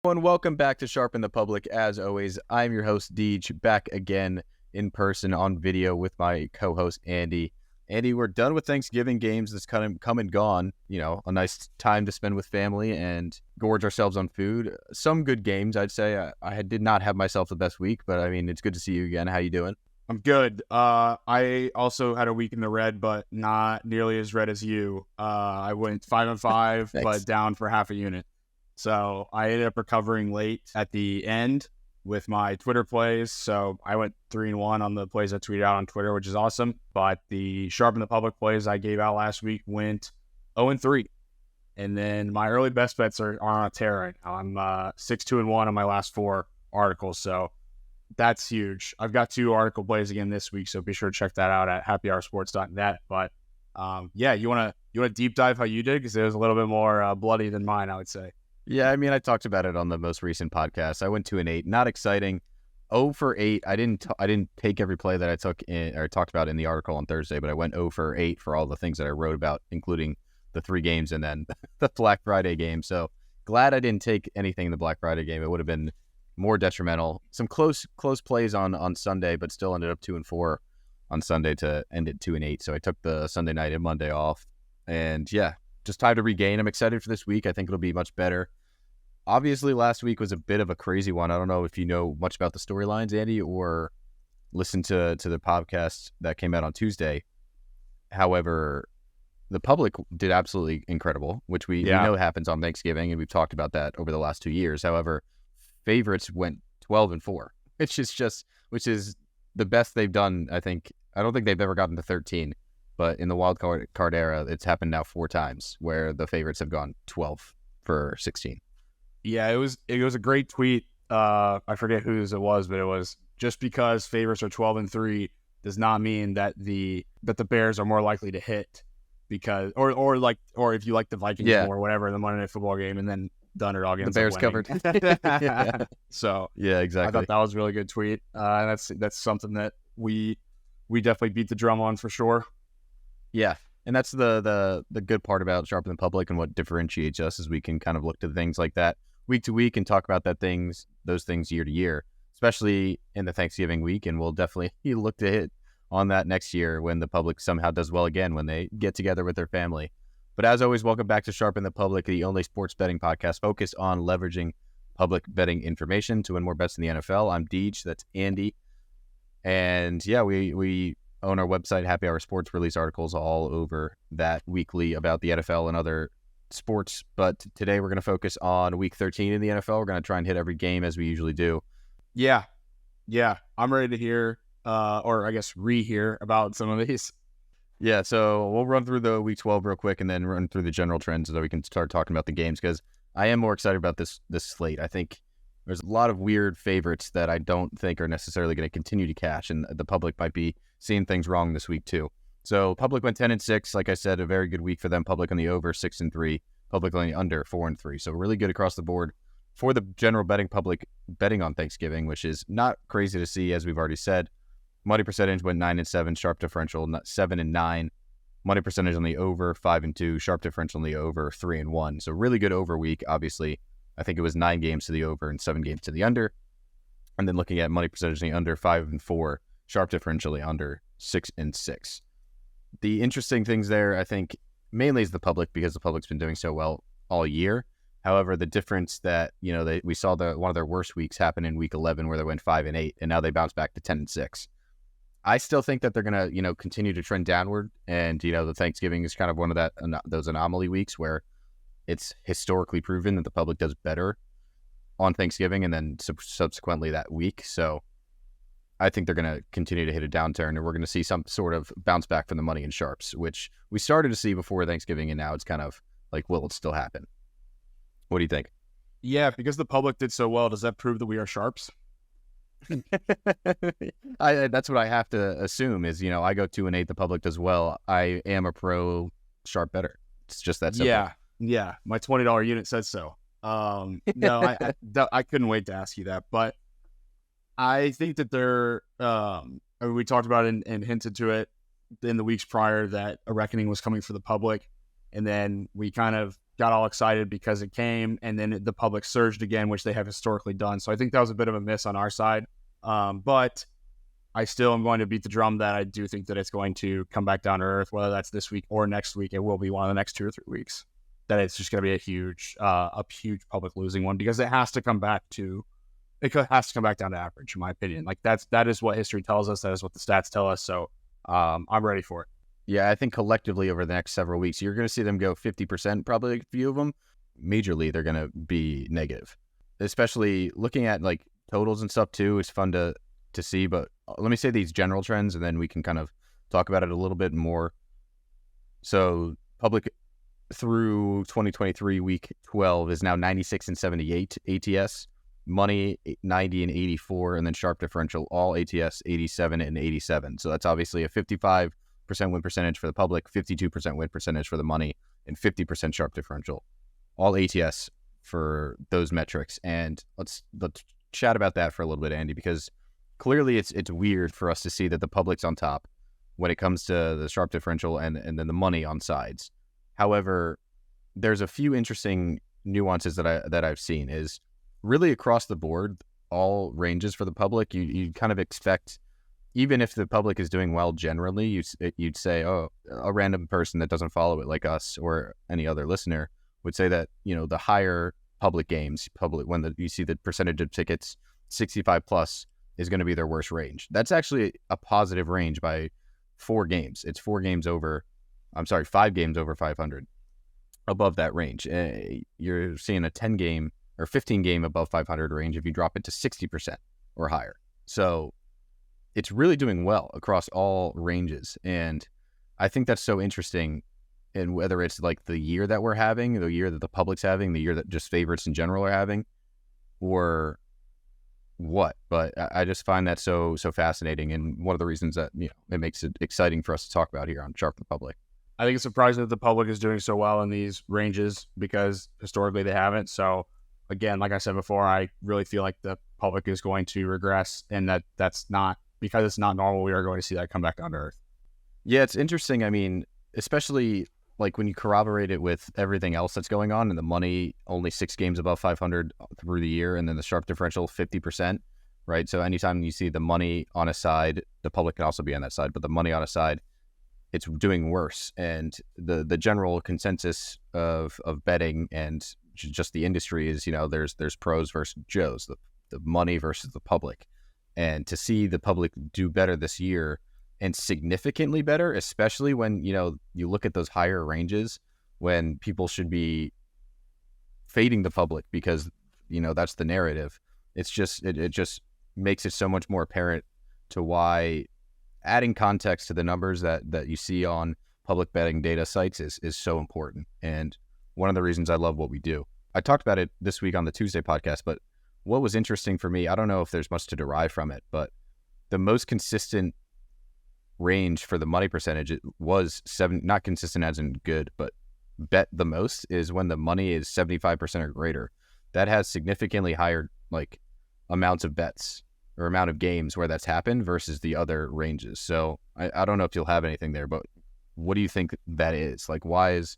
And welcome back to Sharpen the Public. As always, I'm your host, Deej, back again in person on video with my co-host, Andy. Andy, we're done with Thanksgiving games. That's kind of come and gone. You know, a nice time to spend with family and gorge ourselves on food. Some good games, I'd say. I did not have myself the best week, but I mean, it's good to see you again. How you doing? I'm good. I also had a week in the red, but not nearly as red as you. I went 5-5, but down for half a unit. So I ended up recovering late at the end with my Twitter plays. So I went 3-1 on the plays I tweeted out on Twitter, which is awesome. But the Sharpen the Public plays I gave out last week went 0-3. And then my early best bets are on a tear right now. I'm 6-2-1 on my last 4 articles. So that's huge. I've got 2 article plays again this week, so be sure to check that out at happyhoursports.net. But yeah, you wanna deep dive how you did, because it was a little bit more bloody than mine, I would say. Yeah, I mean, I talked about it on the most recent podcast. I went 2-8, not exciting. 0 for 8. I didn't take every play that I took in or talked about in the article on Thursday, but I went 0 for 8 for all the things that I wrote about, including the 3 games and then the Black Friday game. So glad I didn't take anything in the Black Friday game. It would have been more detrimental. Some close plays on Sunday, but still ended up 2-4 on Sunday to end at 2-8. So I took the Sunday night and Monday off, and yeah, just time to regain. I'm excited for this week. I think it'll be much better. Obviously, last week was a bit of a crazy one. I don't know if you know much about the storylines, Andy, or listen to the podcast that came out on Tuesday. However, the public did absolutely incredible, which we know happens on Thanksgiving, and we've talked about that over the last 2 years. However, favorites went 12-4, which is the best they've done. I don't think they've ever gotten to 13, but in the wild card era, it's happened now 4 times where the favorites have gone 12 for 16. Yeah, it was a great tweet. I forget whose it was, but it was, just because favorites are 12-3 does not mean that the Bears are more likely to hit, because or if you like the Vikings more, whatever, the Monday Night Football game, and then the underdog ends the Bears up covered. Yeah. So yeah, exactly. I thought that was a really good tweet. That's something that we definitely beat the drum on for sure. Yeah. And that's the good part about Sharpen the Public, and what differentiates us is we can kind of look to things like that week to week and talk about those things year to year, especially in the Thanksgiving week. And we'll definitely look to hit on that next year when the public somehow does well again, when they get together with their family. But as always, welcome back to Sharpen the Public, the only sports betting podcast focused on leveraging public betting information to win more bets in the NFL. I'm Deej, that's Andy. And yeah, we own our website, Happy Hour Sports, release articles all over that weekly about the NFL and other sports. But today we're going to focus on week 13 in the NFL. We're going to try and hit every game as we usually do. Yeah. I'm ready to hear, or I guess rehear about some of these. Yeah, so we'll run through the week 12 real quick and then run through the general trends so that we can start talking about the games, because I am more excited about this slate. I think there's a lot of weird favorites that I don't think are necessarily going to continue to cash, and the public might be seeing things wrong this week too. So public went 10-6. Like I said, a very good week for them. Public on the over 6-3. Public on the under 4-3. So really good across the board for the general public betting on Thanksgiving, which is not crazy to see, as we've already said. Money percentage went 9-7. Sharp differential 7-9. Money percentage on the over 5-2. Sharp differential on the over 3-1. So really good over week. Obviously, I think it was 9 games to the over and 7 games to the under. And then looking at money percentage on the under 5-4. Sharp differentially under 6-6. The interesting things there, I think, mainly is the public, because the public's been doing so well all year. However, the difference that, we saw one of their worst weeks happen in week 11 where they went 5-8, and now they bounced back to 10-6. I still think that they're going to, continue to trend downward. And, the Thanksgiving is kind of one of those anomaly weeks where it's historically proven that the public does better on Thanksgiving and then subsequently that week. So I think they're going to continue to hit a downturn, and we're going to see some sort of bounce back from the money and sharps, which we started to see before Thanksgiving, and now it's kind of like, will it still happen? What do you think? Yeah, because the public did so well, does that prove that we are sharps? That's what I have to assume is, I go 2-8, the public does well. I am a pro sharp bettor. It's just that simple. Yeah. My $20 unit says so. No, I couldn't wait to ask you that, but I think that we talked about it and hinted to it in the weeks prior that a reckoning was coming for the public. And then we kind of got all excited because it came, and then the public surged again, which they have historically done. So I think that was a bit of a miss on our side. But I still am going to beat the drum that I do think that it's going to come back down to earth, whether that's this week or next week. It will be one of the next 2 or 3 weeks. That it's just going to be a huge public losing one, because it has to come back down to average, in my opinion. Like that is what history tells us. That is what the stats tell us. So I'm ready for it. Yeah, I think collectively over the next several weeks, you're going to see them go 50%, probably a few of them. Majorly, they're going to be negative, especially looking at like totals and stuff too. It's fun to see, but let me say these general trends, and then we can kind of talk about it a little bit more. So public through 2023 week 12 is now 96 and 78 ATS, money 90 and 84, and then sharp differential all ATS 87 and 87. So that's obviously a 55% win percentage for the public, 52% win percentage for the money, and 50% sharp differential, all ATS for those metrics. And let's chat about that for a little bit, Andy, because clearly it's weird for us to see that the public's on top when it comes to the sharp differential and then the money on sides. However, there's a few interesting nuances that I've seen is really across the board, all ranges for the public. You kind of expect, even if the public is doing well generally, you'd say, oh, a random person that doesn't follow it like us or any other listener would say that, the higher public games, when you see the percentage of tickets 65 plus is going to be their worst range. That's actually a positive range by 4 games. It's 5 games over 500 above that range. You're seeing a 10 game or 15 game above 500 range if you drop it to 60% or higher. So it's really doing well across all ranges. And I think that's so interesting. And whether it's like the year that we're having, the year that the public's having, the year that just favorites in general are having, or what, but I just find that so fascinating, and one of the reasons that it makes it exciting for us to talk about here on Sharpen the Public. I think it's surprising that the public is doing so well in these ranges, because historically they haven't. So again, like I said before, I really feel like the public is going to regress, and that's not, because it's not normal. We are going to see that come back down to earth. Yeah, it's interesting. I mean, especially like when you corroborate it with everything else that's going on, and the money only 6 games above 500 through the year, and then the sharp differential 50%, right? So anytime you see the money on a side, the public can also be on that side, but the money on a side, it's doing worse. And the general consensus of betting and just the industry is, there's pros versus Joes, the money versus the public. And to see the public do better this year, and significantly better, especially when, you look at those higher ranges when people should be fading the public because, that's the narrative. It's just, it just makes it so much more apparent to why adding context to the numbers that you see on public betting data sites is so important. And one of the reasons I love what we do. I talked about it this week on the Tuesday podcast, but what was interesting for me, I don't know if there's much to derive from it, but the most consistent range for the money percentage, it was 7, not consistent as in good, but bet the most, is when the money is 75% or greater. That has significantly higher amounts of bets or amount of games where that's happened versus the other ranges. So I don't know if you'll have anything there, but what do you think that is? Like, why is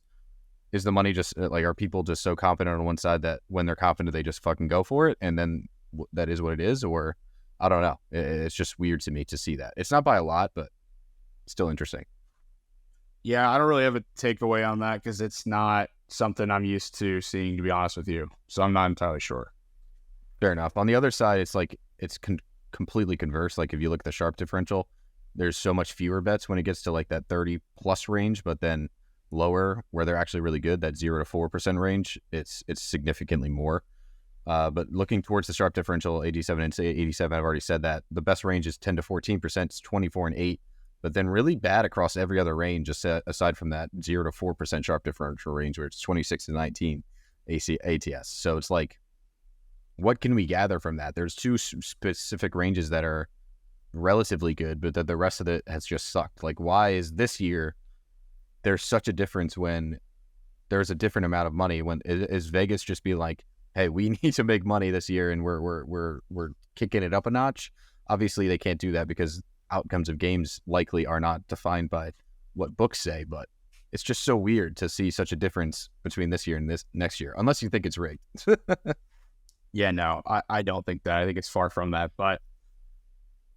the money just are people just so confident on one side that when they're confident they just fucking go for it, and then that is what it is? Or I don't know. It's just weird to me to see that. It's not by a lot, but still interesting. Yeah, I don't really have a takeaway on that because it's not something I'm used to seeing, to be honest with you. So I'm not entirely sure. Fair enough. On the other side, it's completely converse. Like if you look at the sharp differential, there's so much fewer bets when it gets to that 30 plus range, but then lower where they're actually really good, that 0 to 4% range, it's significantly more. But looking towards the sharp differential, 87 and 87, I've already said that. The best range is 10 to 14%, it's 24 and 8. But then really bad across every other range, just aside from that 0 to 4% sharp differential range where it's 26 to 19 ATS. So it's what can we gather from that? There's 2 specific ranges that are relatively good, but that the rest of it has just sucked. Why is this year there's such a difference when there's a different amount of money? When is Vegas just be like, hey, we need to make money this year and we're kicking it up a notch? Obviously they can't do that because outcomes of games likely are not defined by what books say, but it's just so weird to see such a difference between this year and this next year, unless you think it's rigged. Yeah, no, I don't think that. I think it's far from that. But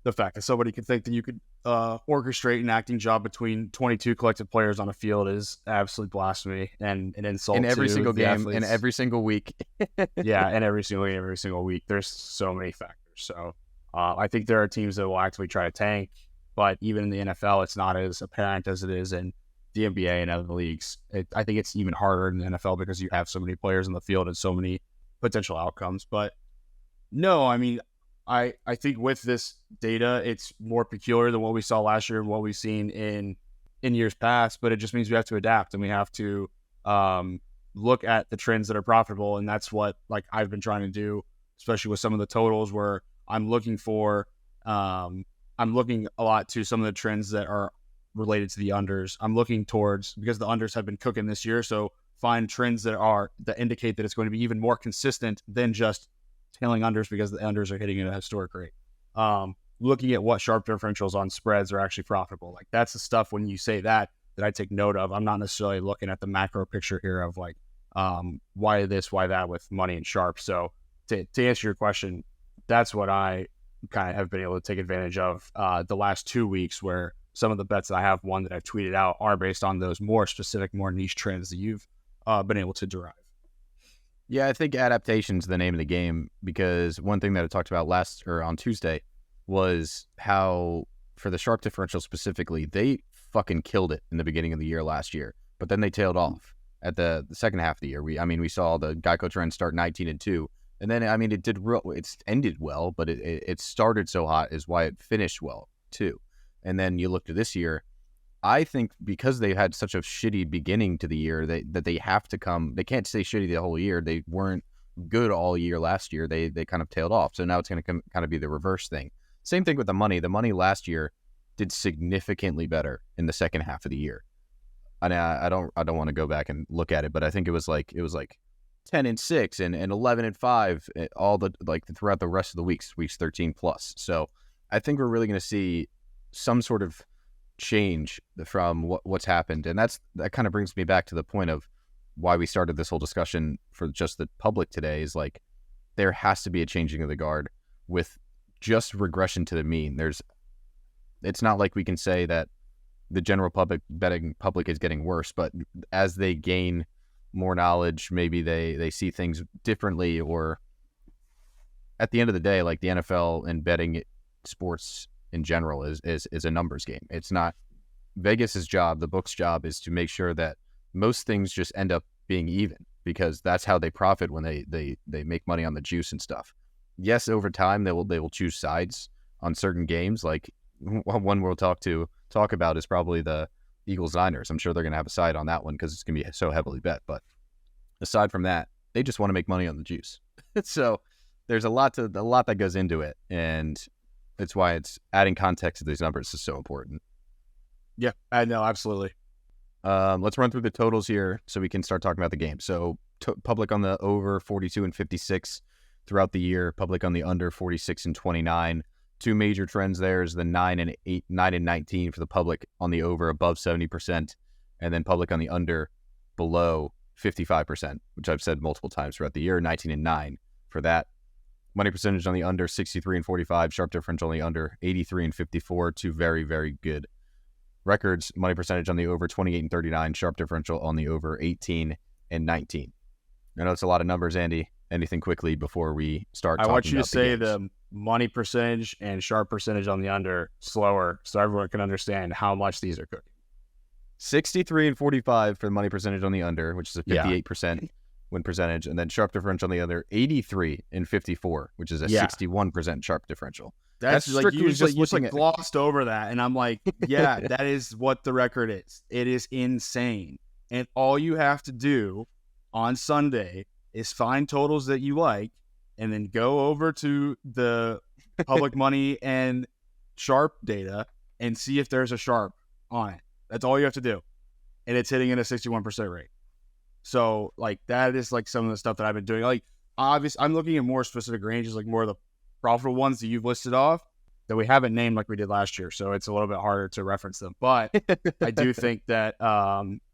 the fact that somebody could think that you could orchestrate an acting job between 22 collective players on a field is absolute blasphemy and an insult in every to single the game, athletes. in every single week. Yeah, and every single week. There's so many factors. So I think there are teams that will actively try to tank, but even in the NFL, it's not as apparent as it is in the NBA and other leagues. I think it's even harder in the NFL because you have so many players in the field and so many potential outcomes. But no, I mean, I think with this data, it's more peculiar than what we saw last year and what we've seen in years past, but it just means we have to adapt and we have to look at the trends that are profitable. And that's what like I've been trying to do, especially with some of the totals where I'm looking for, I'm looking a lot to some of the trends that are related to the unders. I'm looking towards, because the unders have been cooking this year, so find trends that indicate that it's going to be even more consistent than just tailing unders because the unders are hitting at a historic rate. Looking at what sharp differentials on spreads are actually profitable. Like that's the stuff when you say that I take note of. I'm not necessarily looking at the macro picture here of like, why this, why that with money and sharp. So to answer your question, that's what I kind of have been able to take advantage of the last 2 weeks, where some of the bets that I have won that I've tweeted out are based on those more specific, more niche trends that you've been able to derive. Yeah, I think adaptation's the name of the game, because one thing that I talked about on Tuesday was how, for the sharp differential specifically, they fucking killed it in the beginning of the year last year, but then they tailed off at the second half of the year. We saw the Geico trend start 19-2, and then it ended well, but it started so hot is why it finished well too. And then you look to this year, I think because they had such a shitty beginning to the year, that they have to come. They can't stay shitty the whole year. They weren't good all year last year. They kind of tailed off. So now it's going to kind of be the reverse thing. Same thing with the money. The money last year did significantly better in the second half of the year. And I don't want to go back and look at it, but I think it was like 10-6 and 11-5 all the throughout the rest of the weeks 13 plus. So I think we're really going to see some sort of change from what's happened, and that kind of brings me back to the point of why we started this whole discussion for just the public today. Is like there has to be a changing of the guard with just regression to the mean. It's not like we can say that the general betting public is getting worse, but as they gain more knowledge, maybe they see things differently, or at the end of the day, like the NFL and betting sports in general is a numbers game. It's not Vegas's job. The book's job is to make sure that most things just end up being even, because that's how they profit when they make money on the juice and stuff. Yes, over time they will choose sides on certain games. Like one we'll talk about is probably the Eagles-Niners. I'm sure they're going to have a side on that one because it's going to be so heavily bet. But aside from that, they just want to make money on the juice. So there's a lot that goes into it, and it's why it's adding context to these numbers is so important. Yeah, I know, absolutely. Let's run through the totals here so we can start talking about the game. So public on the over 42 and 56 throughout the year, public on the under 46 and 29. Two major trends there is the 9 and 19 for the public on the over above 70%, and then public on the under below 55%, which I've said multiple times throughout the year, 19 and 9 for that. Money percentage on the under 63 and 45, sharp differential on the under 83 and 54, two very, very good records. Money percentage on the over 28 and 39, sharp differential on the over 18 and 19. I know it's a lot of numbers, Andy. Anything quickly before we start talking about the games? I want you to say the money percentage and sharp percentage on the under slower so everyone can understand how much these are cooking. 63 and 45 for the money percentage on the under, which is a 58% win percentage, and then sharp differential on the other 83 and 54, which is a 61% sharp differential. That's like you just glossed over that, and I'm like, yeah, that is what the record is. It is insane, and all you have to do on Sunday is find totals that you like, and then go over to the public money and sharp data and see if there's a sharp on it. That's all you have to do, and it's hitting at a 61% rate. So, like, that is, like, some of the stuff that I've been doing. Like, obviously, I'm looking at more specific ranges, like more of the profitable ones that you've listed off that we haven't named like we did last year. So it's a little bit harder to reference them. But I do think that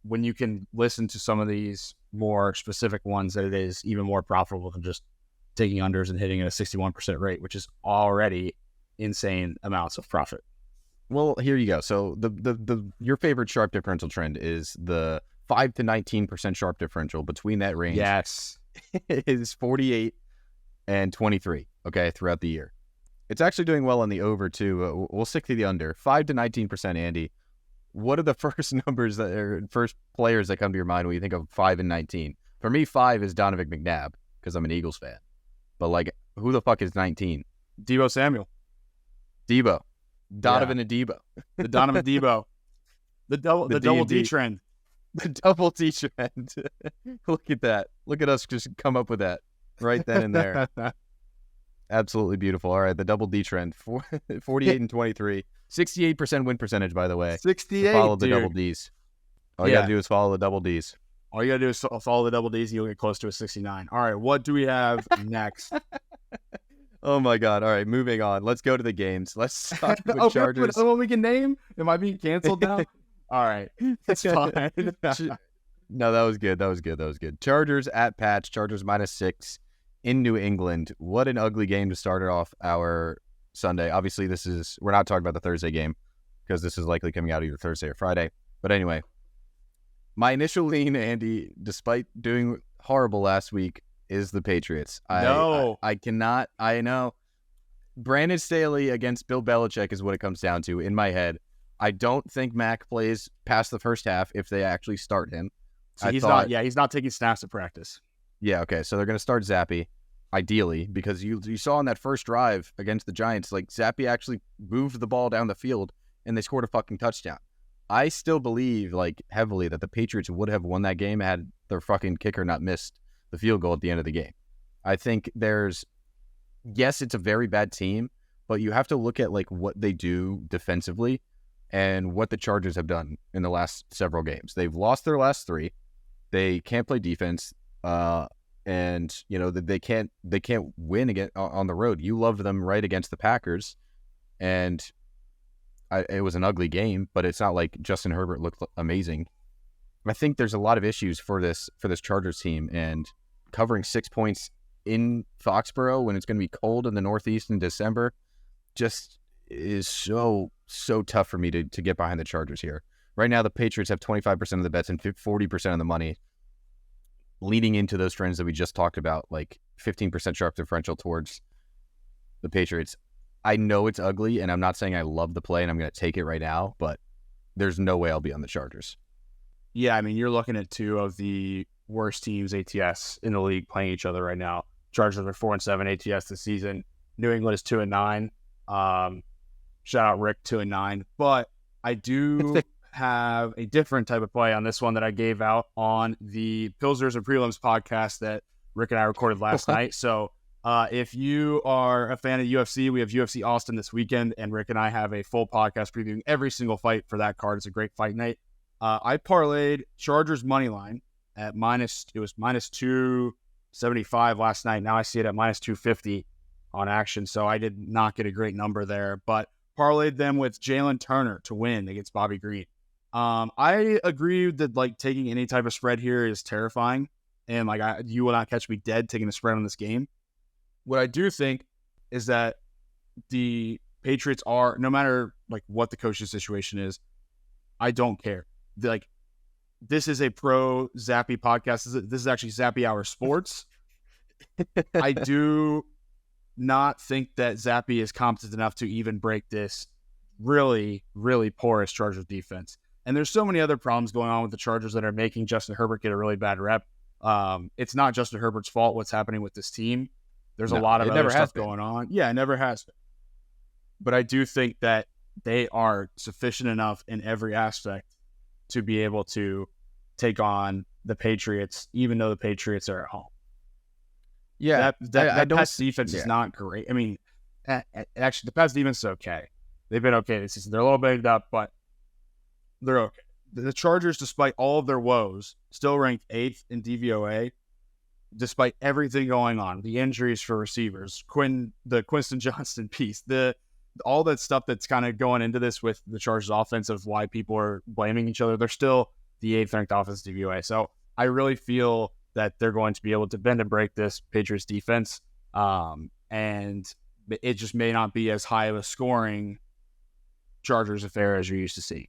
when you can listen to some of these more specific ones, that it is even more profitable than just taking unders and hitting at a 61% rate, which is already insane amounts of profit. Well, here you go. So your favorite sharp differential trend is the 5 to 19% sharp differential. Between that range, yes, is 48 and 23. Okay, throughout the year, it's actually doing well on the over too. We'll stick to the under. 5 to 19%. Andy, what are the first first players that come to your mind when you think of 5 and 19? For me, 5 is Donovan McNabb because I'm an Eagles fan. But like, who the fuck is 19? Deebo Samuel. Donovan and Debo. The Donovan Debo. The double D trend. The double D trend. Look at that. Look at us just come up with that right then and there. Absolutely beautiful. All right, the double D trend. 48 and 23. 68% win percentage, by the way. 68, follow the dude. Double Ds. All you got to do is follow the Double Ds. All you got to do is follow the Double Ds and you'll get close to a 69. All right, what do we have next? Oh, my God. All right, moving on. Let's go to the games. Let's start with Chargers. What we can name? Am I being canceled now? All right, that's fine. No, that was good. Chargers at Pats. Chargers -6 in New England. What an ugly game to start it off our Sunday. Obviously, we're not talking about the Thursday game because this is likely coming out either Thursday or Friday. But anyway, my initial lean, Andy, despite doing horrible last week, is the Patriots. I know. Brandon Staley against Bill Belichick is what it comes down to in my head. I don't think Mac plays past the first half if they actually start him. So he's not taking snaps at practice. Yeah, okay. So they're going to start Zappe, ideally, because you saw on that first drive against the Giants, like Zappe actually moved the ball down the field and they scored a fucking touchdown. I still believe, like, heavily that the Patriots would have won that game had their fucking kicker not missed the field goal at the end of the game. I think yes, it's a very bad team, but you have to look at, like, what they do defensively and what the Chargers have done in the last several games. They've lost their last 3. They can't play defense, and you know they can't win again on the road. You loved them right against the Packers, and it was an ugly game, but it's not like Justin Herbert looked amazing. I think there's a lot of issues for this Chargers team, and covering 6 points in Foxborough when it's going to be cold in the Northeast in December just is so tough for me to get behind the Chargers here. Right now, the Patriots have 25% of the bets and 40% of the money, leading into those trends that we just talked about, like 15% sharp differential towards the Patriots. I know it's ugly, and I'm not saying I love the play and I'm going to take it right now, but there's no way I'll be on the Chargers. Yeah, I mean, you're looking at 2 of the worst teams ATS in the league playing each other right now. Chargers are 4-7 ATS this season. New England is 2-9. Shout out Rick, 2-9. But I do have a different type of play on this one that I gave out on the Pilsners and Prelims podcast that Rick and I recorded last night. So if you are a fan of UFC, we have UFC Austin this weekend, and Rick and I have a full podcast previewing every single fight for that card. It's a great fight night. I parlayed Chargers money line at -275 last night. Now I see it at -250 on action. So I did not get a great number there, but parlayed them with Jalen Turner to win against Bobby Green. I agree that like taking any type of spread here is terrifying, and like you will not catch me dead taking a spread on this game. What I do think is that the Patriots are, no matter like what the coaching situation is, I don't care. Like, this is a pro Zappe podcast. This is actually Zappe Hour Sports. I do not think that Zappe is competent enough to even break this really, really porous Chargers defense. And there's so many other problems going on with the Chargers that are making Justin Herbert get a really bad rep. It's not Justin Herbert's fault what's happening with this team. There's a lot of other stuff going on. Yeah, it never has been. But I do think that they are sufficient enough in every aspect to be able to take on the Patriots, even though the Patriots are at home. Yeah, that Pats defense is not great. I mean, actually, the Pats defense is okay. They've been okay this season. They're a little banged up, but they're okay. The Chargers, despite all of their woes, still ranked 8th in DVOA, despite everything going on, the injuries for receivers, the Quinton Johnston piece, all that stuff that's kind of going into this with the Chargers offense of why people are blaming each other. They're still the 8th ranked offensive DVOA. So I really feel that they're going to be able to bend and break this Patriots defense. And it just may not be as high of a scoring Chargers affair as you're used to see.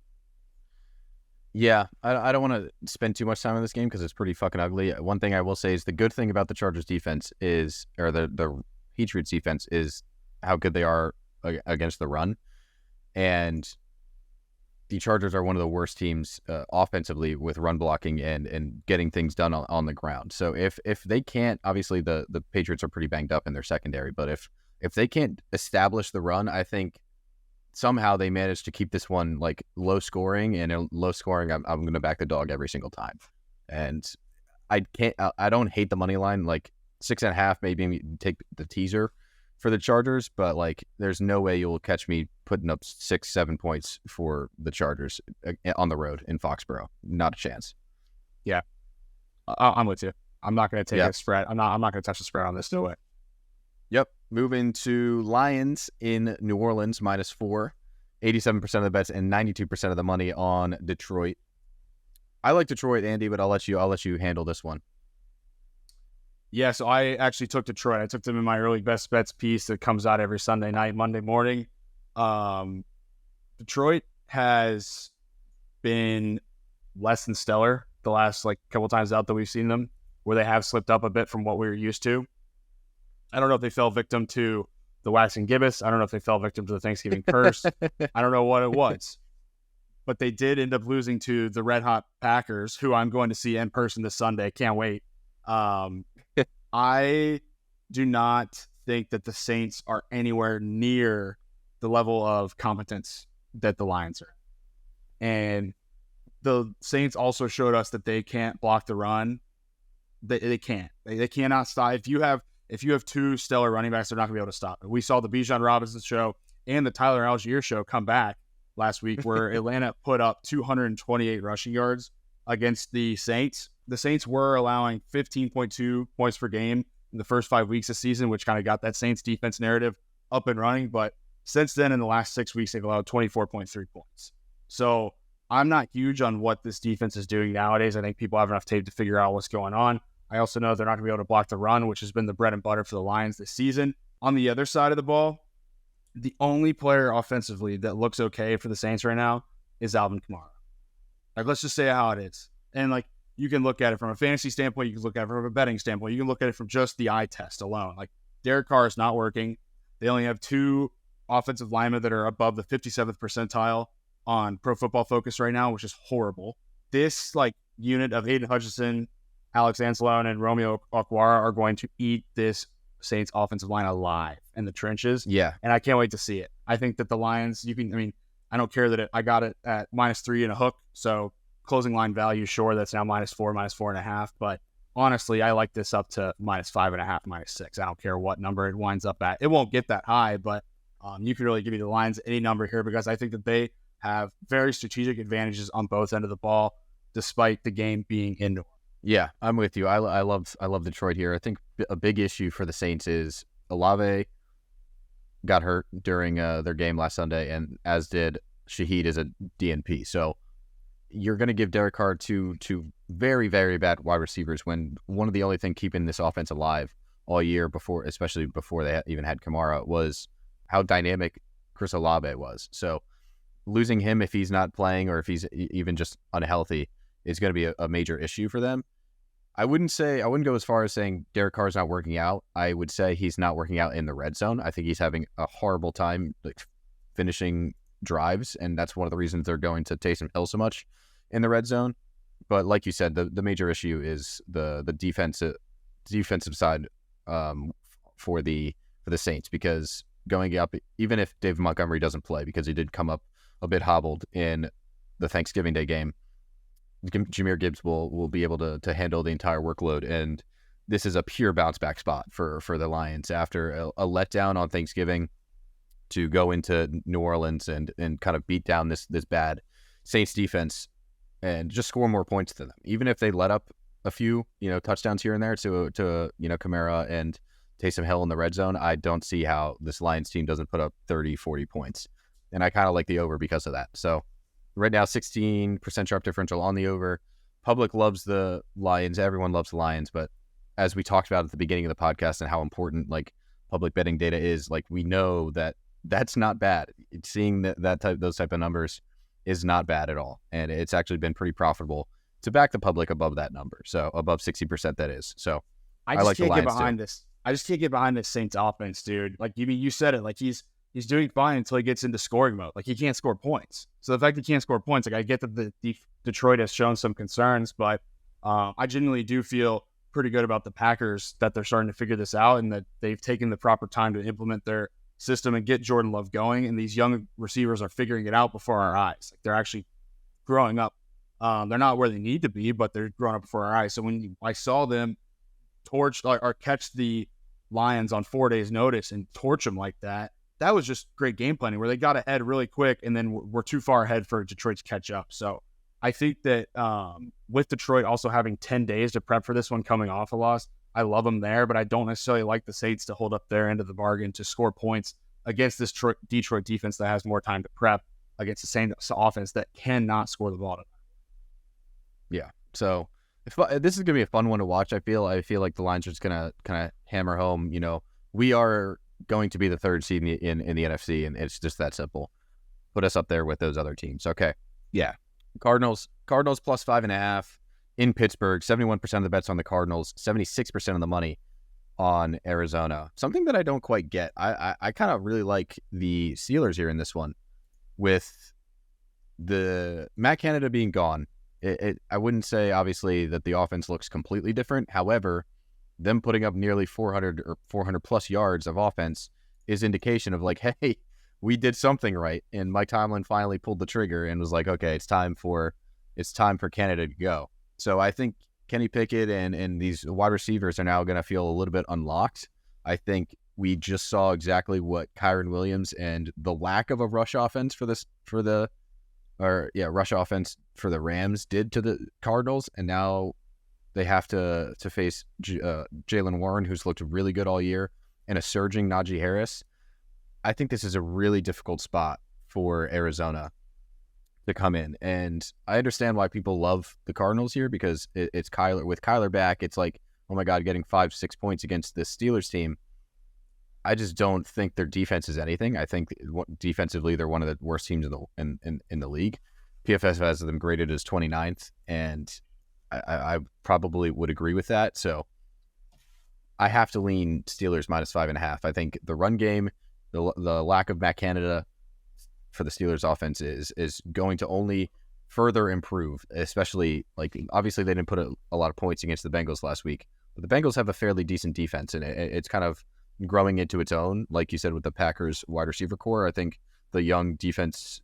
Yeah, I don't want to spend too much time on this game because it's pretty fucking ugly. One thing I will say is the good thing about the Chargers defense is, or the Patriots defense is how good they are against the run. And the Chargers are one of the worst teams offensively with run blocking and getting things done on the ground. So if they can't, obviously the Patriots are pretty banged up in their secondary, but if they can't establish the run, I think somehow they managed to keep this one like low scoring, and low scoring, I'm going to back the dog every single time. And I don't hate the money line, like 6.5, maybe take the teaser for the Chargers, but like there's no way you'll catch me putting up 6-7 points for the Chargers on the road in Foxborough. Not a chance. Yeah. I'm with you. I'm not going to take a spread. I'm not going to touch the spread on this. No way. Yep. Moving to Lions in New Orleans, -4, 87% of the bets and 92% of the money on Detroit. I like Detroit, Andy, but I'll let you handle this one. Yeah, so I actually took Detroit. I took them in my early best bets piece that comes out every Sunday night, Monday morning. Detroit has been less than stellar the last couple times out that we've seen them, where they have slipped up a bit from what we were used to. I don't know if they fell victim to the wax and gibbous. I don't know if they fell victim to the Thanksgiving curse. I don't know what it was. But they did end up losing to the Red Hot Packers, who I'm going to see in person this Sunday. Can't wait. I do not think that the Saints are anywhere near the level of competence that the Lions are. And the Saints also showed us that they can't block the run. They can't. They cannot stop. If you have two stellar running backs, they're not going to be able to stop it. We saw the Bijan Robinson show and the Tyler Algier show come back last week, where Atlanta put up 228 rushing yards against the Saints. The Saints were allowing 15.2 points per game in the first 5 weeks of the season, which kind of got that Saints defense narrative up and running. But since then, in the last 6 weeks, they've allowed 24.3 points. So I'm not huge on what this defense is doing nowadays. I think people have enough tape to figure out what's going on. I also know they're not going to be able to block the run, which has been the bread and butter for the Lions this season. On the other side of the ball, the only player offensively that looks okay for the Saints right now is Alvin Kamara. Let's just say how it is. And you can look at it from a fantasy standpoint. You can look at it from a betting standpoint. You can look at it from just the eye test alone. Derek Carr is not working. They only have 2 offensive linemen that are above the 57th percentile on Pro Football Focus right now, which is horrible. This unit of Aiden Hutchinson, Alex Anzalone, and Romeo Okwara are going to eat this Saints offensive line alive in the trenches. Yeah. And I can't wait to see it. I think that the Lions, I don't care that I got it at -3 and a hook. So closing line value, sure, that's now -4, -4.5. But honestly, I like this up to -5.5, -6. I don't care what number it winds up at. It won't get that high, but you can really give me the Lions any number here, because I think that they have very strategic advantages on both ends of the ball, despite the game being indoor. Yeah, I'm with you. I love Detroit here. I think a big issue for the Saints is Olave got hurt during their game last Sunday, and as did Shaheed as a DNP. So you're going to give Derek Carr two very, very bad wide receivers when one of the only thing keeping this offense alive all year, especially before they even had Kamara, was how dynamic Chris Olave was. So losing him, if he's not playing or if he's even just unhealthy, is going to be a major issue for them. I wouldn't go as far as saying Derek Carr's not working out. I would say he's not working out in the red zone. I think he's having a horrible time finishing drives, and that's one of the reasons they're going to Taysom Hill so much in the red zone. But like you said, the major issue is the defensive side for the Saints, because going up, even if David Montgomery doesn't play, because he did come up a bit hobbled in the Thanksgiving Day game, Jahmyr Gibbs will be able to handle the entire workload, and this is a pure bounce back spot for the Lions after a letdown on Thanksgiving to go into New Orleans and kind of beat down this bad Saints defense and just score more points than them. Even if they let up a few touchdowns here and there to Kamara and Taysom Hill in the red zone, I don't see how this Lions team doesn't put up 30-40 points, and I kind of like the over because of that. So Right now, 16% sharp differential on the over. Public loves the Lions. Everyone loves the Lions, but as we talked about at the beginning of the podcast and how important like public betting data is, like we know that that's not bad. Seeing those type of numbers is not bad at all, and it's actually been pretty profitable to back the public above that number. So above 60%, that is. So I just like can't the get Lions behind too. this. I just can't get behind this Saints offense, dude. Like you said it. Like he's doing fine until he gets into scoring mode. Like he can't score points. So the fact he can't score points, like I get that the Detroit has shown some concerns, but I genuinely do feel pretty good about the Packers that they're starting to figure this out and that they've taken the proper time to implement their system and get Jordan Love going. And these young receivers are figuring it out before our eyes. Like they're actually growing up. They're not where they need to be, but they're growing up before our eyes. So when I saw them torch or catch the Lions on 4 days notice and torch them like that, that was just great game planning where they got ahead really quick and then we're too far ahead for Detroit to catch up. So I think that with Detroit also having 10 days to prep for this one coming off a loss, I love them there, but I don't necessarily like the Saints to hold up their end of the bargain to score points against this Detroit defense that has more time to prep against the Saints offense that cannot score the ball. Yeah. So this is going to be a fun one to watch. I feel like the Lions are just going to kind of hammer home, we are going to be the third seed in the NFC, and it's just that simple. Put us up there with those other teams. Okay. Yeah. Cardinals plus 5.5 in Pittsburgh. 71% of the bets on the Cardinals, 76% of the money on Arizona. Something that I don't quite get. I kind of really like the Steelers here in this one with the Matt Canada being gone. I wouldn't say obviously that the offense looks completely different. However, them putting up nearly 400 or 400 plus yards of offense is indication of like, hey, we did something right. And Mike Tomlin finally pulled the trigger and was like, okay, it's time for Canada to go. So I think Kenny Pickett and these wide receivers are now going to feel a little bit unlocked. I think we just saw exactly what Kyron Williams and the lack of a rush offense rush offense for the Rams did to the Cardinals, and now they have to face Jaylen Warren, who's looked really good all year, and a surging Najee Harris. I think this is a really difficult spot for Arizona to come in, and I understand why people love the Cardinals here because it's Kyler. With Kyler back, it's like, oh my God, getting 5-6 points against this Steelers team. I just don't think their defense is anything. I think defensively they're one of the worst teams in the league. PFF has them graded as 29th, and I probably would agree with that. So I have to lean Steelers minus 5.5. I think the run game, the lack of Matt Canada for the Steelers offense is going to only further improve, especially like obviously they didn't put a lot of points against the Bengals last week, but the Bengals have a fairly decent defense, and it's kind of growing into its own. Like you said, with the Packers wide receiver core, I think the young defensive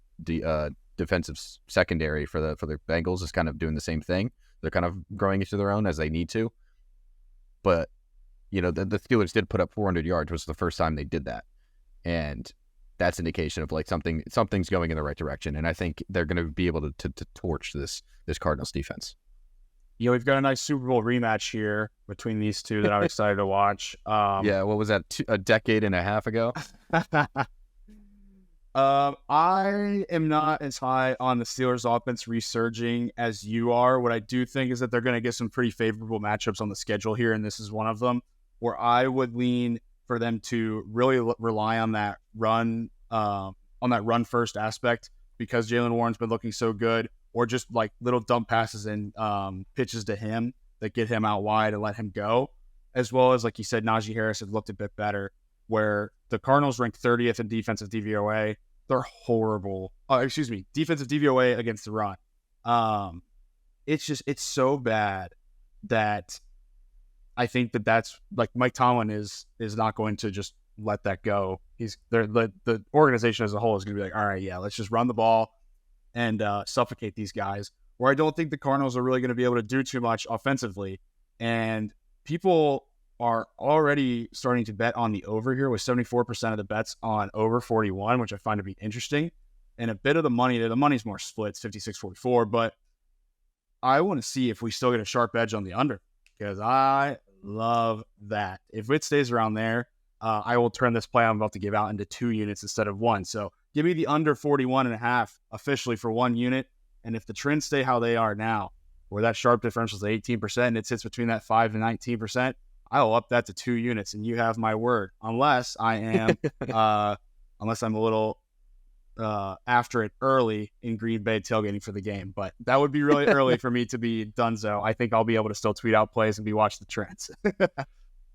secondary for the Bengals is kind of doing the same thing. They're kind of growing into their own as they need to. But, the Steelers did put up 400 yards, which was the first time they did that. And that's indication of like something's going in the right direction. And I think they're going to be able to torch this Cardinals defense. We've got a nice Super Bowl rematch here between these two that I'm excited to watch. Yeah, what was that, a decade and a half ago? I am not as high on the Steelers offense resurging as you are. What I do think is that they're going to get some pretty favorable matchups on the schedule here, and this is one of them, where I would lean for them to really rely on that run first aspect because Jaylen Warren's been looking so good, or just like little dump passes and pitches to him that get him out wide and let him go, as well as, like you said, Najee Harris had looked a bit better, where the Cardinals ranked 30th in defensive DVOA. They're horrible. Defensive DVOA against the run. It's so bad that I think that's like Mike Tomlin is not going to just let that go. The organization as a whole is going to be like, all right, yeah, let's just run the ball and suffocate these guys. Where I don't think the Cardinals are really going to be able to do too much offensively, and people are already starting to bet on the over here with 74% of the bets on over 41, which I find to be interesting. And a bit of the money's more split, 56-44, but I want to see if we still get a sharp edge on the under because I love that. If it stays around there, I will turn this play I'm about to give out into 2 units instead of 1. So Give me the under 41.5 officially for 1 unit. And if the trends stay how they are now, where that sharp differential is 18% and it sits between that 5 and 19%, I'll up that to 2 units, and you have my word. Unless I am, unless I'm a little after it early in Green Bay tailgating for the game. But that would be really early for me to be donezo. I think I'll be able to still tweet out plays and be watching the trends.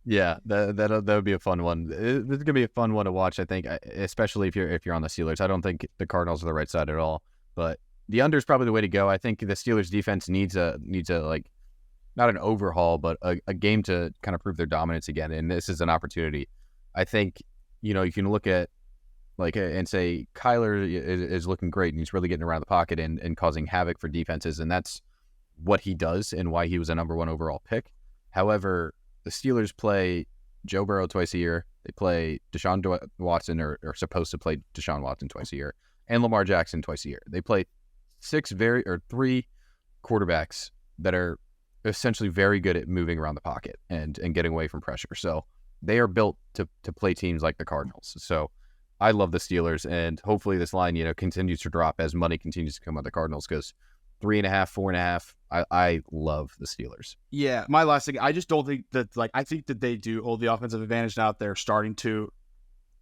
Yeah, that would be a fun one. This is gonna be a fun one to watch, I think, especially if you're on the Steelers. I don't think the Cardinals are the right side at all, but the under is probably the way to go. I think the Steelers defense needs a like, not an overhaul, but a game to kind of prove their dominance again. And this is an opportunity. I think, you can look at and say Kyler is looking great and he's really getting around the pocket and causing havoc for defenses. And that's what he does and why he was a number 1 overall pick. However, the Steelers play Joe Burrow twice a year. They play Deshaun Watson or are supposed to play Deshaun Watson twice a year, and Lamar Jackson twice a year. They play 3 quarterbacks that are essentially very good at moving around the pocket and getting away from pressure. So they are built to play teams like the Cardinals. So I love the Steelers, and hopefully this line, continues to drop as money continues to come on the Cardinals, because 3.5, 4.5, I love the Steelers. Yeah, my last thing, I just don't think that, I think that they do hold the offensive advantage now. They're starting to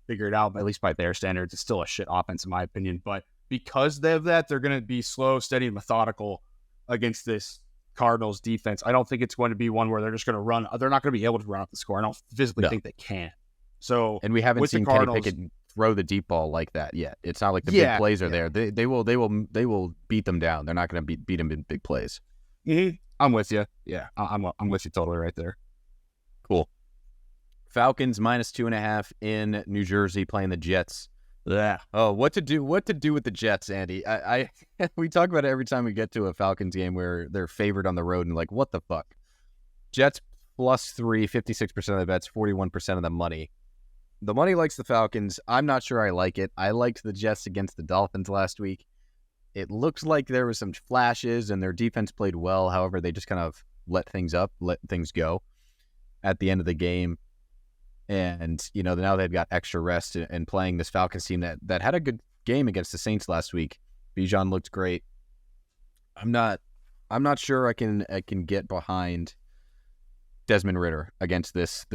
figure it out, but at least by their standards. It's still a shit offense in my opinion, but because they have that, they're going to be slow, steady, and methodical against this Cardinals defense. I don't think it's going to be one where they're just going to run. They're not going to be able to run up the score. I don't physically think they can. So, and we haven't seen Kenny Pickett throw the deep ball like that yet. It's not like the big plays are there. They will beat them down. They're not going to beat them in big plays. Mm-hmm. I'm with you. Yeah, I'm with you totally right there. Cool. Falcons -2.5 in New Jersey playing the Jets. Yeah. Oh, what to do with the Jets, Andy? I we talk about it every time we get to a Falcons game where they're favored on the road, and what the fuck? Jets +3, 56% of the bets, 41% of the money. The money likes the Falcons. I'm not sure I like it. I liked the Jets against the Dolphins last week. It looks like there was some flashes and their defense played well. However, they just kind of let things go at the end of the game. And, now they've got extra rest and playing this Falcons team that had a good game against the Saints last week. Bijan looked great. I'm not sure I can get behind Desmond Ridder against this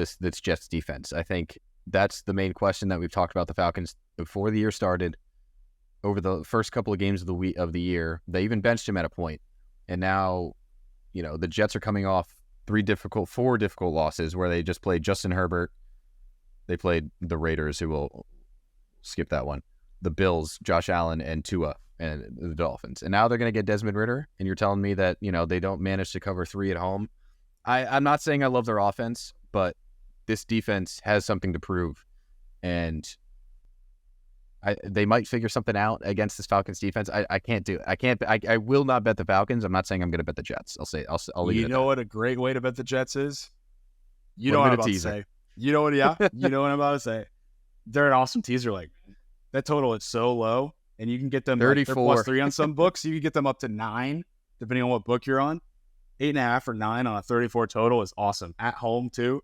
Jets defense. I think that's the main question that we've talked about the Falcons before the year started. Over the first couple of games of the year, they even benched him at a point. And now, the Jets are coming off 4 difficult losses where they just played Justin Herbert. They played the Raiders, who will skip that one, the Bills, Josh Allen, and Tua, and the Dolphins. And now they're going to get Desmond Ridder, and you're telling me that, they don't manage to cover 3 at home. I'm not saying I love their offense, but this defense has something to prove, and they might figure something out against this Falcons defense. I will not bet the Falcons. I'm not saying I'm going to bet the Jets. I'll leave it at that. What a great way to bet the Jets is? You know what I'm about to say. You know what I'm about to say. They're an awesome teaser leg. That total is so low, and you can get them 34 +3 on some books. You can get them up to 9, depending on what book you're on. 8.5 or 9 on a 34 total is awesome. At home too.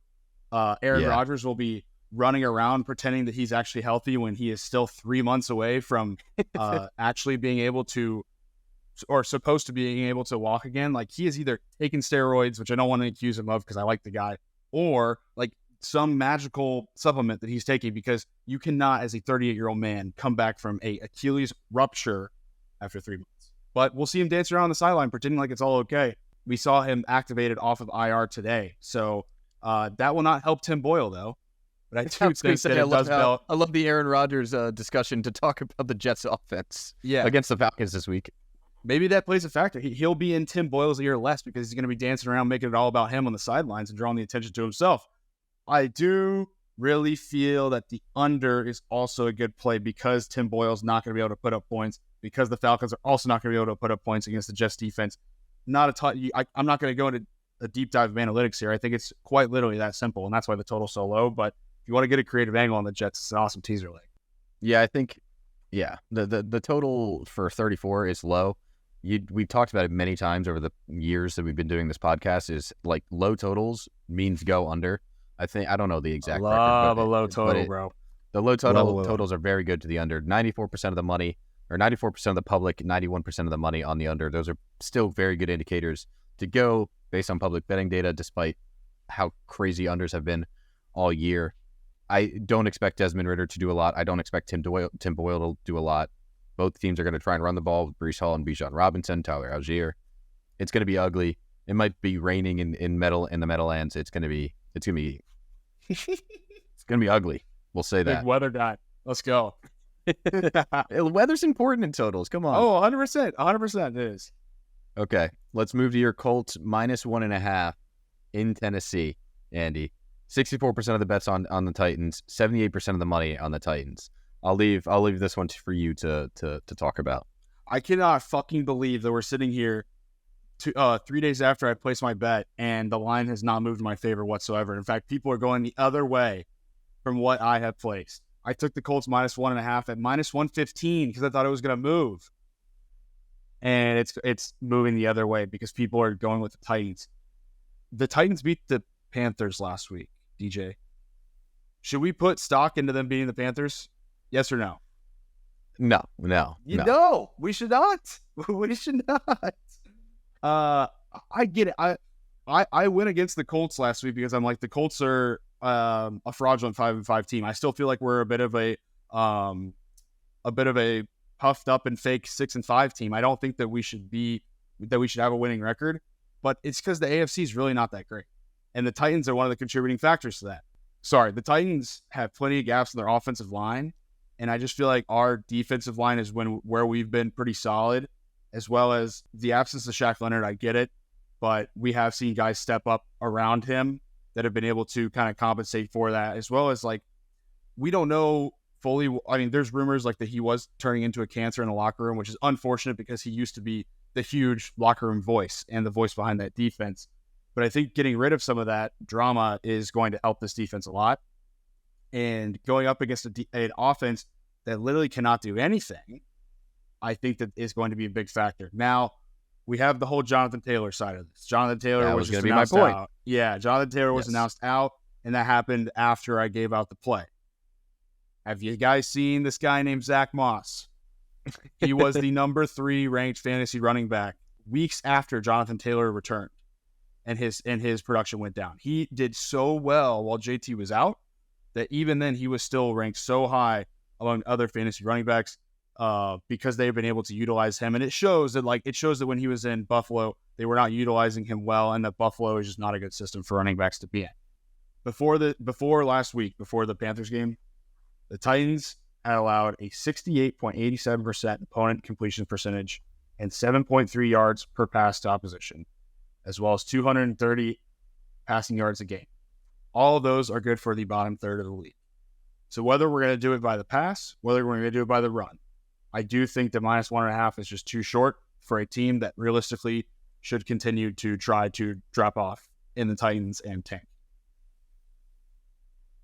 Aaron Rodgers will be running around pretending that he's actually healthy when he is still 3 months away from actually being able to, or supposed to being able to walk again. He is either taking steroids, which I don't want to accuse him of because I like the guy, or some magical supplement that he's taking, because you cannot, as a 38-year-old man, come back from a Achilles rupture after 3 months. But we'll see him dancing around the sideline pretending like it's all okay. We saw him activated off of IR today. So that will not help Tim Boyle, though. But I do think that it does help. I love the Aaron Rodgers discussion to talk about the Jets offense against the Falcons this week. Maybe that plays a factor. He'll be in Tim Boyle's ear less because he's going to be dancing around making it all about him on the sidelines and drawing the attention to himself. I do really feel that the under is also a good play because Tim Boyle's not going to be able to put up points, because the Falcons are also not going to be able to put up points against the Jets defense. Not a ton. I'm not going to go into a deep dive of analytics here. I think it's quite literally that simple, and that's why the total's so low. But if you want to get a creative angle on the Jets, it's an awesome teaser leg. Yeah, I think, the total for 34 is low. We've talked about it many times over the years that we've been doing this podcast, is low totals means go under. I don't know the exact record. Love a low total, bro. The low totals are very good to the under. 94% of the money, or 94% of the public, 91% of the money on the under. Those are still very good indicators to go based on public betting data, despite how crazy unders have been all year. I don't expect Desmond Ridder to do a lot. I don't expect Tim Boyle to do a lot. Both teams are going to try and run the ball with Breece Hall and Bijan Robinson, Tyler Algier. It's going to be ugly. It might be raining in the Meadowlands. It's going to be it's going to be ugly. We'll say that. Big weather guy. Let's go. Weather's important in totals. Come on. Oh, 100%. 100% it is. Okay. Let's move to your Colts -1.5 in Tennessee, Andy. 64% of the bets on the Titans, 78% of the money on the Titans. I'll leave this one for you to talk about. I cannot fucking believe that we're sitting here 3 days after I placed my bet and the line has not moved in my favor whatsoever. In fact, people are going the other way from what I have placed. I took the Colts -1.5 at -115 because I thought it was going to move. And it's moving the other way because people are going with the Titans. The Titans beat the Panthers last week, DJ. Should we put stock into them beating the Panthers? Yes or no? No. No, we should not. We should not. I get it. I went against the Colts last week because I'm like, the Colts are a fraudulent 5-5 team. I still feel like we're a bit of a puffed up and fake 6-5 team. I don't think that we should have a winning record, but it's because the AFC is really not that great. And the Titans are one of the contributing factors to that. Sorry, the Titans have plenty of gaps in their offensive line, and I just feel like our defensive line is where we've been pretty solid, as well as the absence of Shaq Leonard. I get it, but we have seen guys step up around him that have been able to kind of compensate for that, as well as like, we don't know fully. I mean, there's rumors like that he was turning into a cancer in the locker room, which is unfortunate because he used to be the huge locker room voice and the voice behind that defense. But I think getting rid of some of that drama is going to help this defense a lot. And going up against an offense that literally cannot do anything, I think that is going to be a big factor. Now, we have the whole Jonathan Taylor side of this. Jonathan Taylor was just announced out. Yeah, Jonathan Taylor was announced out, and that happened after I gave out the play. Have you guys seen this guy named Zach Moss? He was the number 3 ranked fantasy running back weeks after Jonathan Taylor returned. And his production went down. He did so well while JT was out that even then he was still ranked so high among other fantasy running backs because they've been able to utilize him. And it shows that when he was in Buffalo, they were not utilizing him well, and that Buffalo is just not a good system for running backs to be in. Before last week, before the Panthers game, the Titans had allowed a 68.87% opponent completion percentage and 7.3 yards per pass to opposition, as well as 230 passing yards a game. All of those are good for the bottom third of the league. So whether we're going to do it by the pass, whether we're going to do it by the run, I do think that -1.5 is just too short for a team that realistically should continue to try to drop off in the Titans and tank.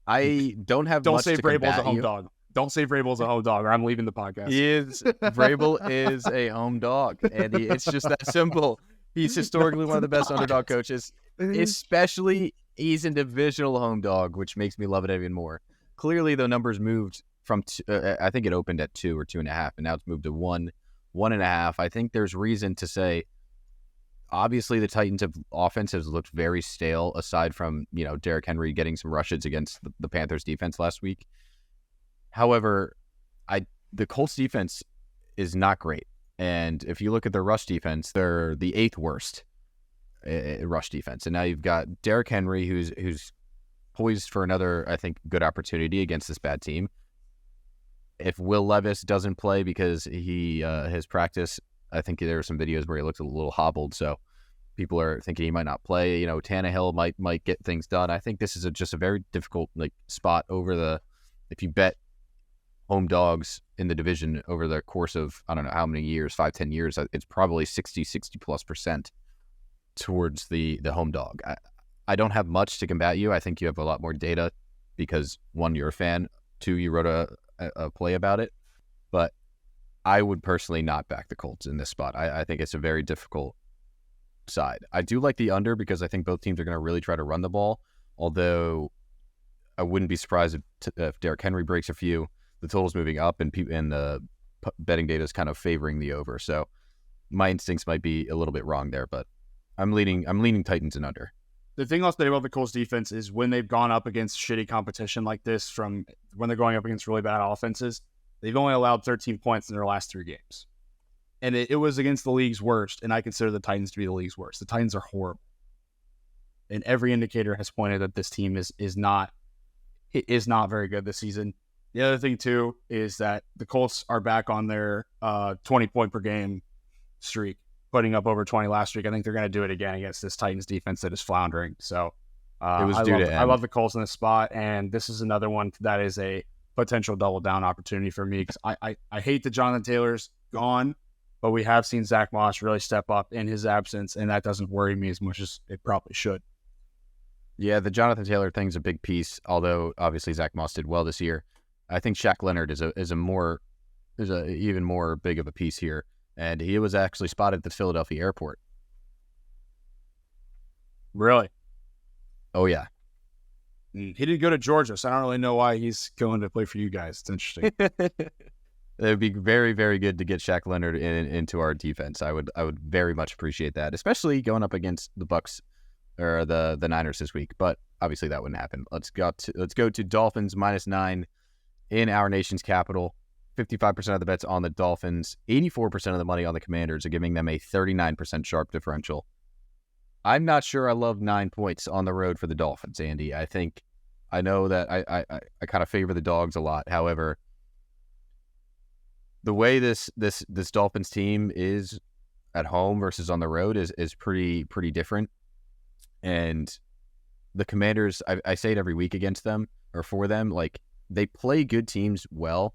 I don't have Don't much say to Vrabel's a home you. dog. Don't say Vrabel's a home dog, or I'm leaving the podcast. Vrabel is a home dog, and it's just that simple. He's historically one of the best underdog coaches, especially he's a divisional home dog, which makes me love it even more. Clearly, the numbers moved from, I think it opened at 2 or 2.5, and now it's moved to 1.5. I think there's reason to say, obviously, the Titans' offense has looked very stale, aside from, Derrick Henry getting some rushes against the Panthers' defense last week. However, the Colts' defense is not great. And if you look at their rush defense, they're the 8th worst rush defense. And now you've got Derrick Henry, who's poised for another, I think, good opportunity against this bad team. If Will Levis doesn't play because his practice, I think there are some videos where he looks a little hobbled, so people are thinking he might not play. Tannehill might get things done. I think this is just a very difficult spot if you bet home dogs in the division over the course of, I don't know how many years, 5-10 years, it's probably 60+% towards the home dog. I don't have much to combat you. I think you have a lot more data because, 1, you're a fan, 2, you wrote a play about it. But I would personally not back the Colts in this spot. I think it's a very difficult side. I do like the under because I think both teams are going to really try to run the ball, although I wouldn't be surprised if Derrick Henry breaks a few. The total's moving up, and the betting data is kind of favoring the over. So my instincts might be a little bit wrong there, but I'm leaning Titans and under. The thing I'll say about the Colts defense is when they've gone up against shitty competition like this, from when they're going up against really bad offenses, they've only allowed 13 points in their last 3 games. And it was against the league's worst, and I consider the Titans to be the league's worst. The Titans are horrible. And every indicator has pointed that this team is not very good this season. The other thing, too, is that the Colts are back on their 20-point-per-game streak, putting up over 20 last week. I think they're going to do it again against this Titans defense that is floundering. So it was due to end. I love the Colts in this spot, and this is another one that is a potential double-down opportunity for me because I hate that Jonathan Taylor's gone, but we have seen Zach Moss really step up in his absence, and that doesn't worry me as much as it probably should. Yeah, the Jonathan Taylor thing's a big piece, although obviously Zach Moss did well this year. I think Shaq Leonard is even more big of a piece here, and he was actually spotted at the Philadelphia airport. Really? Oh, yeah. He didn't go to Georgia, so I don't really know why he's going to play for you guys. It's interesting. It would be very, very good to get Shaq Leonard into our defense. I would very much appreciate that, especially going up against the Bucs or the Niners this week. But obviously that wouldn't happen. Let's go to Dolphins -9 in our nation's capital. 55% of the bets on the Dolphins, 84% of the money on the Commanders are giving them a 39% sharp differential. I'm not sure I love 9 points on the road for the Dolphins, Andy. I know that I kind of favor the dogs a lot. However, the way this Dolphins team is at home versus on the road is pretty different. And the Commanders, I say it every week against them or for them, like they play good teams well,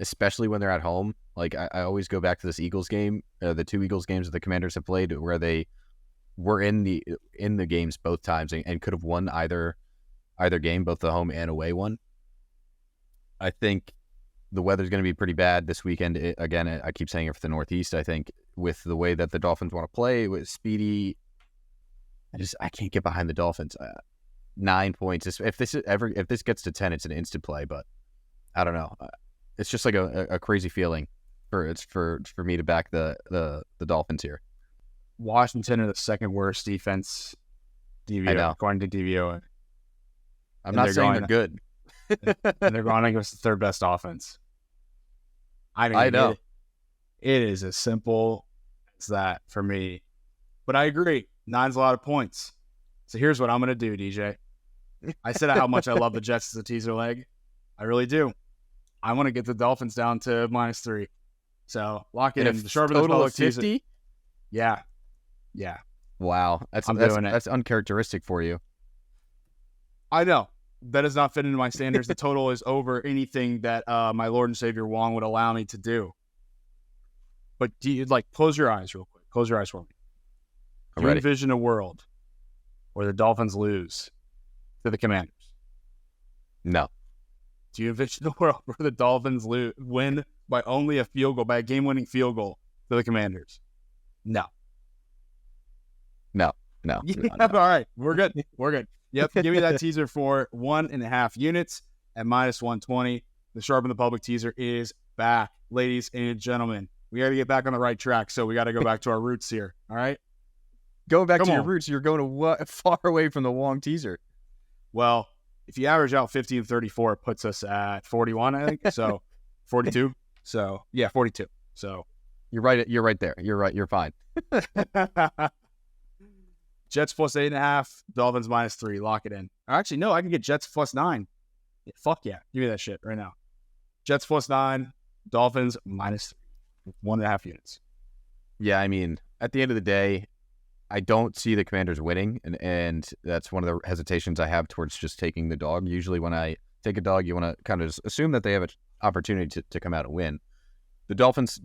especially when they're at home. Like I always go back to this Eagles game, the 2 Eagles games that the Commanders have played where they were in the games both times and could have won either game, both the home and away one. I think the weather's going to be pretty bad this weekend. Again, I keep saying it for the Northeast. I think with the way that the Dolphins want to play with Speedy, I can't get behind the Dolphins. 9 points. If this gets to 10, it's an instant play. But I don't know. It's just like a crazy feeling for me to back the Dolphins here. Washington are the second worst defense. DVO, according to DVO. I'm not saying they're good. And they're going against the third best offense. I mean, I know it is as simple as that for me. But I agree, 9's a lot of points. So here's what I'm going to do, DJ. I said how much I love the Jets as a teaser leg. I really do. I want to get the Dolphins down to -3. So lock it in. Sharpen the Public 50? Yeah. Wow, that's uncharacteristic for you. I know. That does not fit into my standards. The total is over anything that my Lord and Savior Wong would allow me to do. But do you close your eyes real quick? Close your eyes for me. Do you envision a world where the Dolphins lose to the Commanders? No. Do you envision a world where the Dolphins win by only a field goal, by a game-winning field goal to the Commanders? No. No. Yeah, all right. We're good. Yep. Give me that teaser for 1.5 units at -120. The Sharpen the Public teaser is back. Ladies and gentlemen, we got to get back on the right track. So we got to go back to our roots here. All right. Going back to your roots, you're going to far away from the Wong teaser. Well, if you average out 50 and 34, it puts us at 41, I think. So 42. So yeah, 42. So you're right. You're right there. You're right. You're fine. Jets +8.5, Dolphins -3. Lock it in. Actually, no, I can get Jets +9. Yeah, fuck yeah. Give me that shit right now. Jets +9, Dolphins -3. 1.5 units. Yeah, I mean, at the end of the day, I don't see the Commanders winning, and that's one of the hesitations I have towards just taking the dog. Usually when I take a dog, you want to kind of just assume that they have an opportunity to come out and win. The Dolphins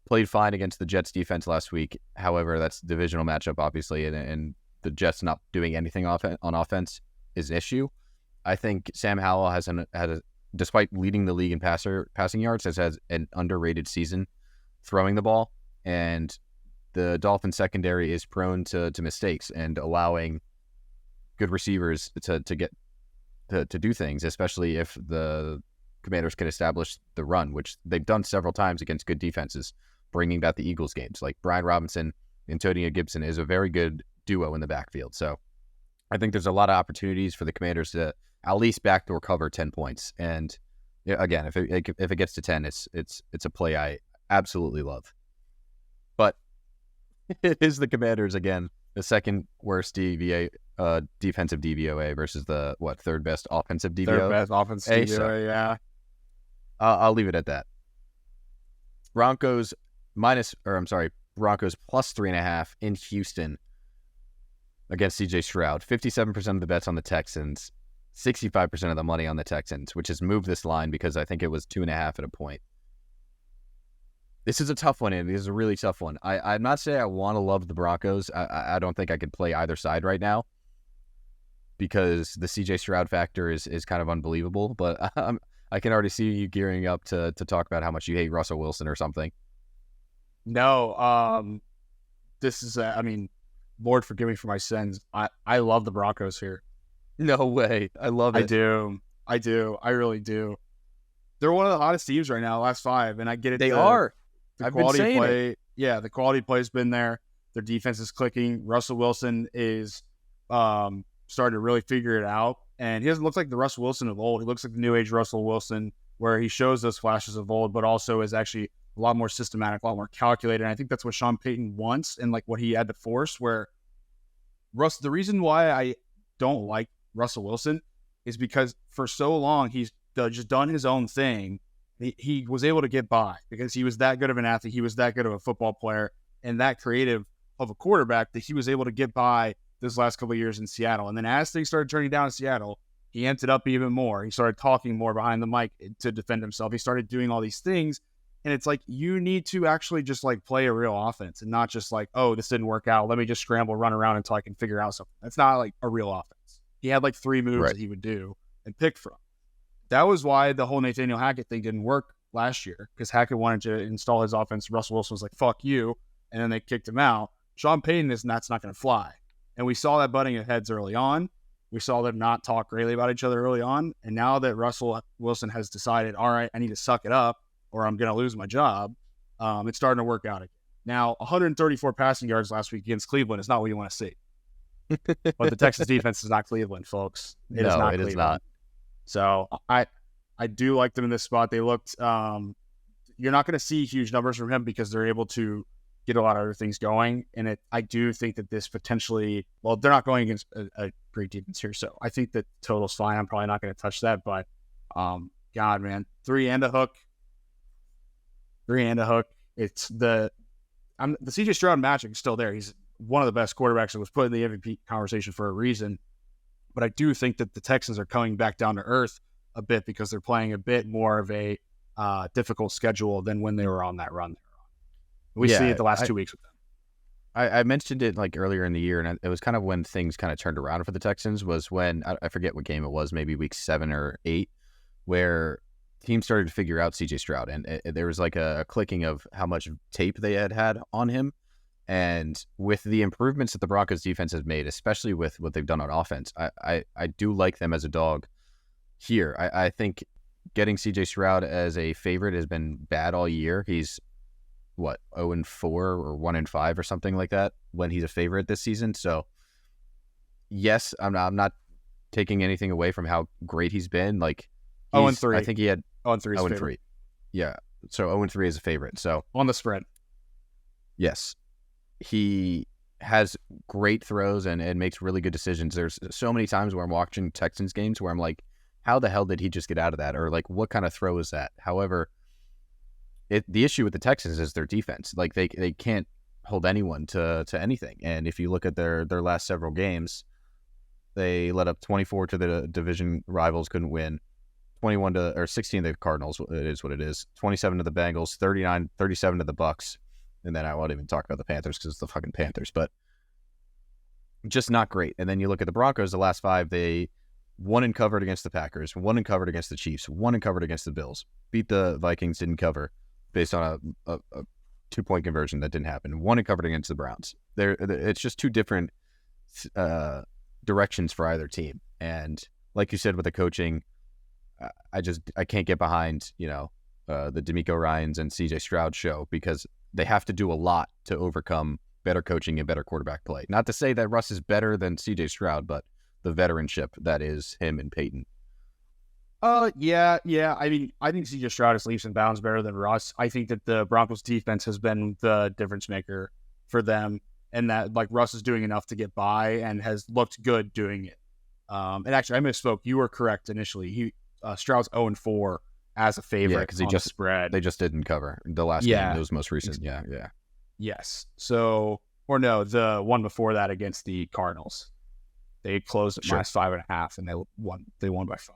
played fine against the Jets defense last week. However, that's a divisional matchup, obviously, and the Jets not doing anything on offense is an issue. I think Sam Howell has despite leading the league in passing yards, has an underrated season throwing the ball, and the Dolphins secondary is prone to mistakes and allowing good receivers to get to do things, especially if the Commanders can establish the run, which they've done several times against good defenses, bringing back the Eagles games. Like Brian Robinson, Antonio Gibson is a very good duo in the backfield. So I think there's a lot of opportunities for the Commanders to at least backdoor cover 10 points. And again, if it gets to 10, it's a play I absolutely love. But it is the Commanders again, the second worst defensive DVOA versus the third best offensive DVOA. Third best offensive DVOA, so yeah. I'll leave it at that. Broncos plus 3.5 in Houston against CJ Stroud. 57% of the bets on the Texans, 65% of the money on the Texans, which has moved this line because I think it was 2.5 at a point. This is a tough one, Andy. This is a really tough one. I'm not saying I want to love the Broncos. I don't think I could play either side right now because the CJ Stroud factor is kind of unbelievable. But I can already see you gearing up to talk about how much you hate Russell Wilson or something. No, this is, Lord forgive me for my sins. I love the Broncos here. No way. I love it. I do. I really do. They're one of the hottest teams right now, last 5, and I get it. They are. I've been saying it. Yeah, the quality play's been there. Their defense is clicking. Russell Wilson is starting to really figure it out. And he doesn't look like the Russell Wilson of old. He looks like the new age Russell Wilson, where he shows those flashes of old, but also is actually a lot more systematic, a lot more calculated. And I think that's what Sean Payton wants and like what he had to force, where the reason why I don't like Russell Wilson is because for so long he's just done his own thing. He was able to get by because he was that good of an athlete. He was that good of a football player and that creative of a quarterback that he was able to get by this last couple of years in Seattle. And then as things started turning down in Seattle, he amped up even more. He started talking more behind the mic to defend himself. He started doing all these things. And it's like, you need to actually just like play a real offense and not just like, oh, this didn't work out. Let me just scramble, run around until I can figure out something. That's not like a real offense. He had like 3 moves that he would do and pick from. That was why the whole Nathaniel Hackett thing didn't work last year, because Hackett wanted to install his offense. Russell Wilson was like, fuck you. And then they kicked him out. Sean Payton that's not going to fly. And we saw that butting of heads early on. We saw them not talk greatly about each other early on. And now that Russell Wilson has decided, all right, I need to suck it up or I'm going to lose my job, it's starting to work out again. Now, 134 passing yards last week against Cleveland is not what you want to see. But the Texans defense is not Cleveland, folks. It is not Cleveland. Is not. So I do like them in this spot. They looked you're not going to see huge numbers from him because they're able to get a lot of other things going. And I do think that this potentially, well, they're not going against a great defense here. So I think that total's fine. I'm probably not going to touch that. But, God, man, 3 and a hook. It's the CJ Stroud magic is still there. He's one of the best quarterbacks that was put in the MVP conversation for a reason. But I do think that the Texans are coming back down to earth a bit because they're playing a bit more of a difficult schedule than when they were on that run. We see it the last 2 weeks with them. I mentioned it like earlier in the year, and it was kind of when things kind of turned around for the Texans was when, I forget what game it was, maybe week 7 or 8, where teams started to figure out CJ Stroud. And there was like a clicking of how much tape they had on him. And with the improvements that the Broncos defense has made, especially with what they've done on offense, I do like them as a dog here. I think getting CJ Stroud as a favorite has been bad all year. He's 0-4 or 1-5 or something like that when he's a favorite this season. So yes, I'm not taking anything away from how great he's been. Like 0-3. I think he had 0-3. 0-3. Yeah. So 0-3 is a favorite. So on the spread. Yes. He has great throws and makes really good decisions. There's so many times where I'm watching Texans games where I'm like, how the hell did he just get out of that? Or like, what kind of throw is that? However, the issue with the Texans is their defense. Like they can't hold anyone to anything. And if you look at their last several games, they let up 24 to the division rivals, couldn't win. 16 to the Cardinals, it is what it is. 27 to the Bengals, 37 to the Bucks. And then I won't even talk about the Panthers because it's the fucking Panthers, but just not great. And then you look at the Broncos, the last 5, they won and covered against the Packers, won and covered against the Chiefs, won and covered against the Bills, beat the Vikings, didn't cover based on a 2-point conversion that didn't happen, won and covered against the Browns. It's just 2 different directions for either team. And like you said with the coaching, I can't get behind, the D'Amico Ryans and CJ Stroud show, because they have to do a lot to overcome better coaching and better quarterback play. Not to say that Russ is better than CJ Stroud, but the veteranship that is him and Peyton. Yeah. I mean, I think CJ Stroud is leaps and bounds better than Russ. I think that the Broncos defense has been the difference maker for them, and that like Russ is doing enough to get by and has looked good doing it. And actually, I misspoke. You were correct initially. Stroud's 0-4 as a favorite because they just didn't cover the last game. Those most recent. Yeah. Yes. So, or no, the one before that against the Cardinals, they closed at -5.5 and they won by 5.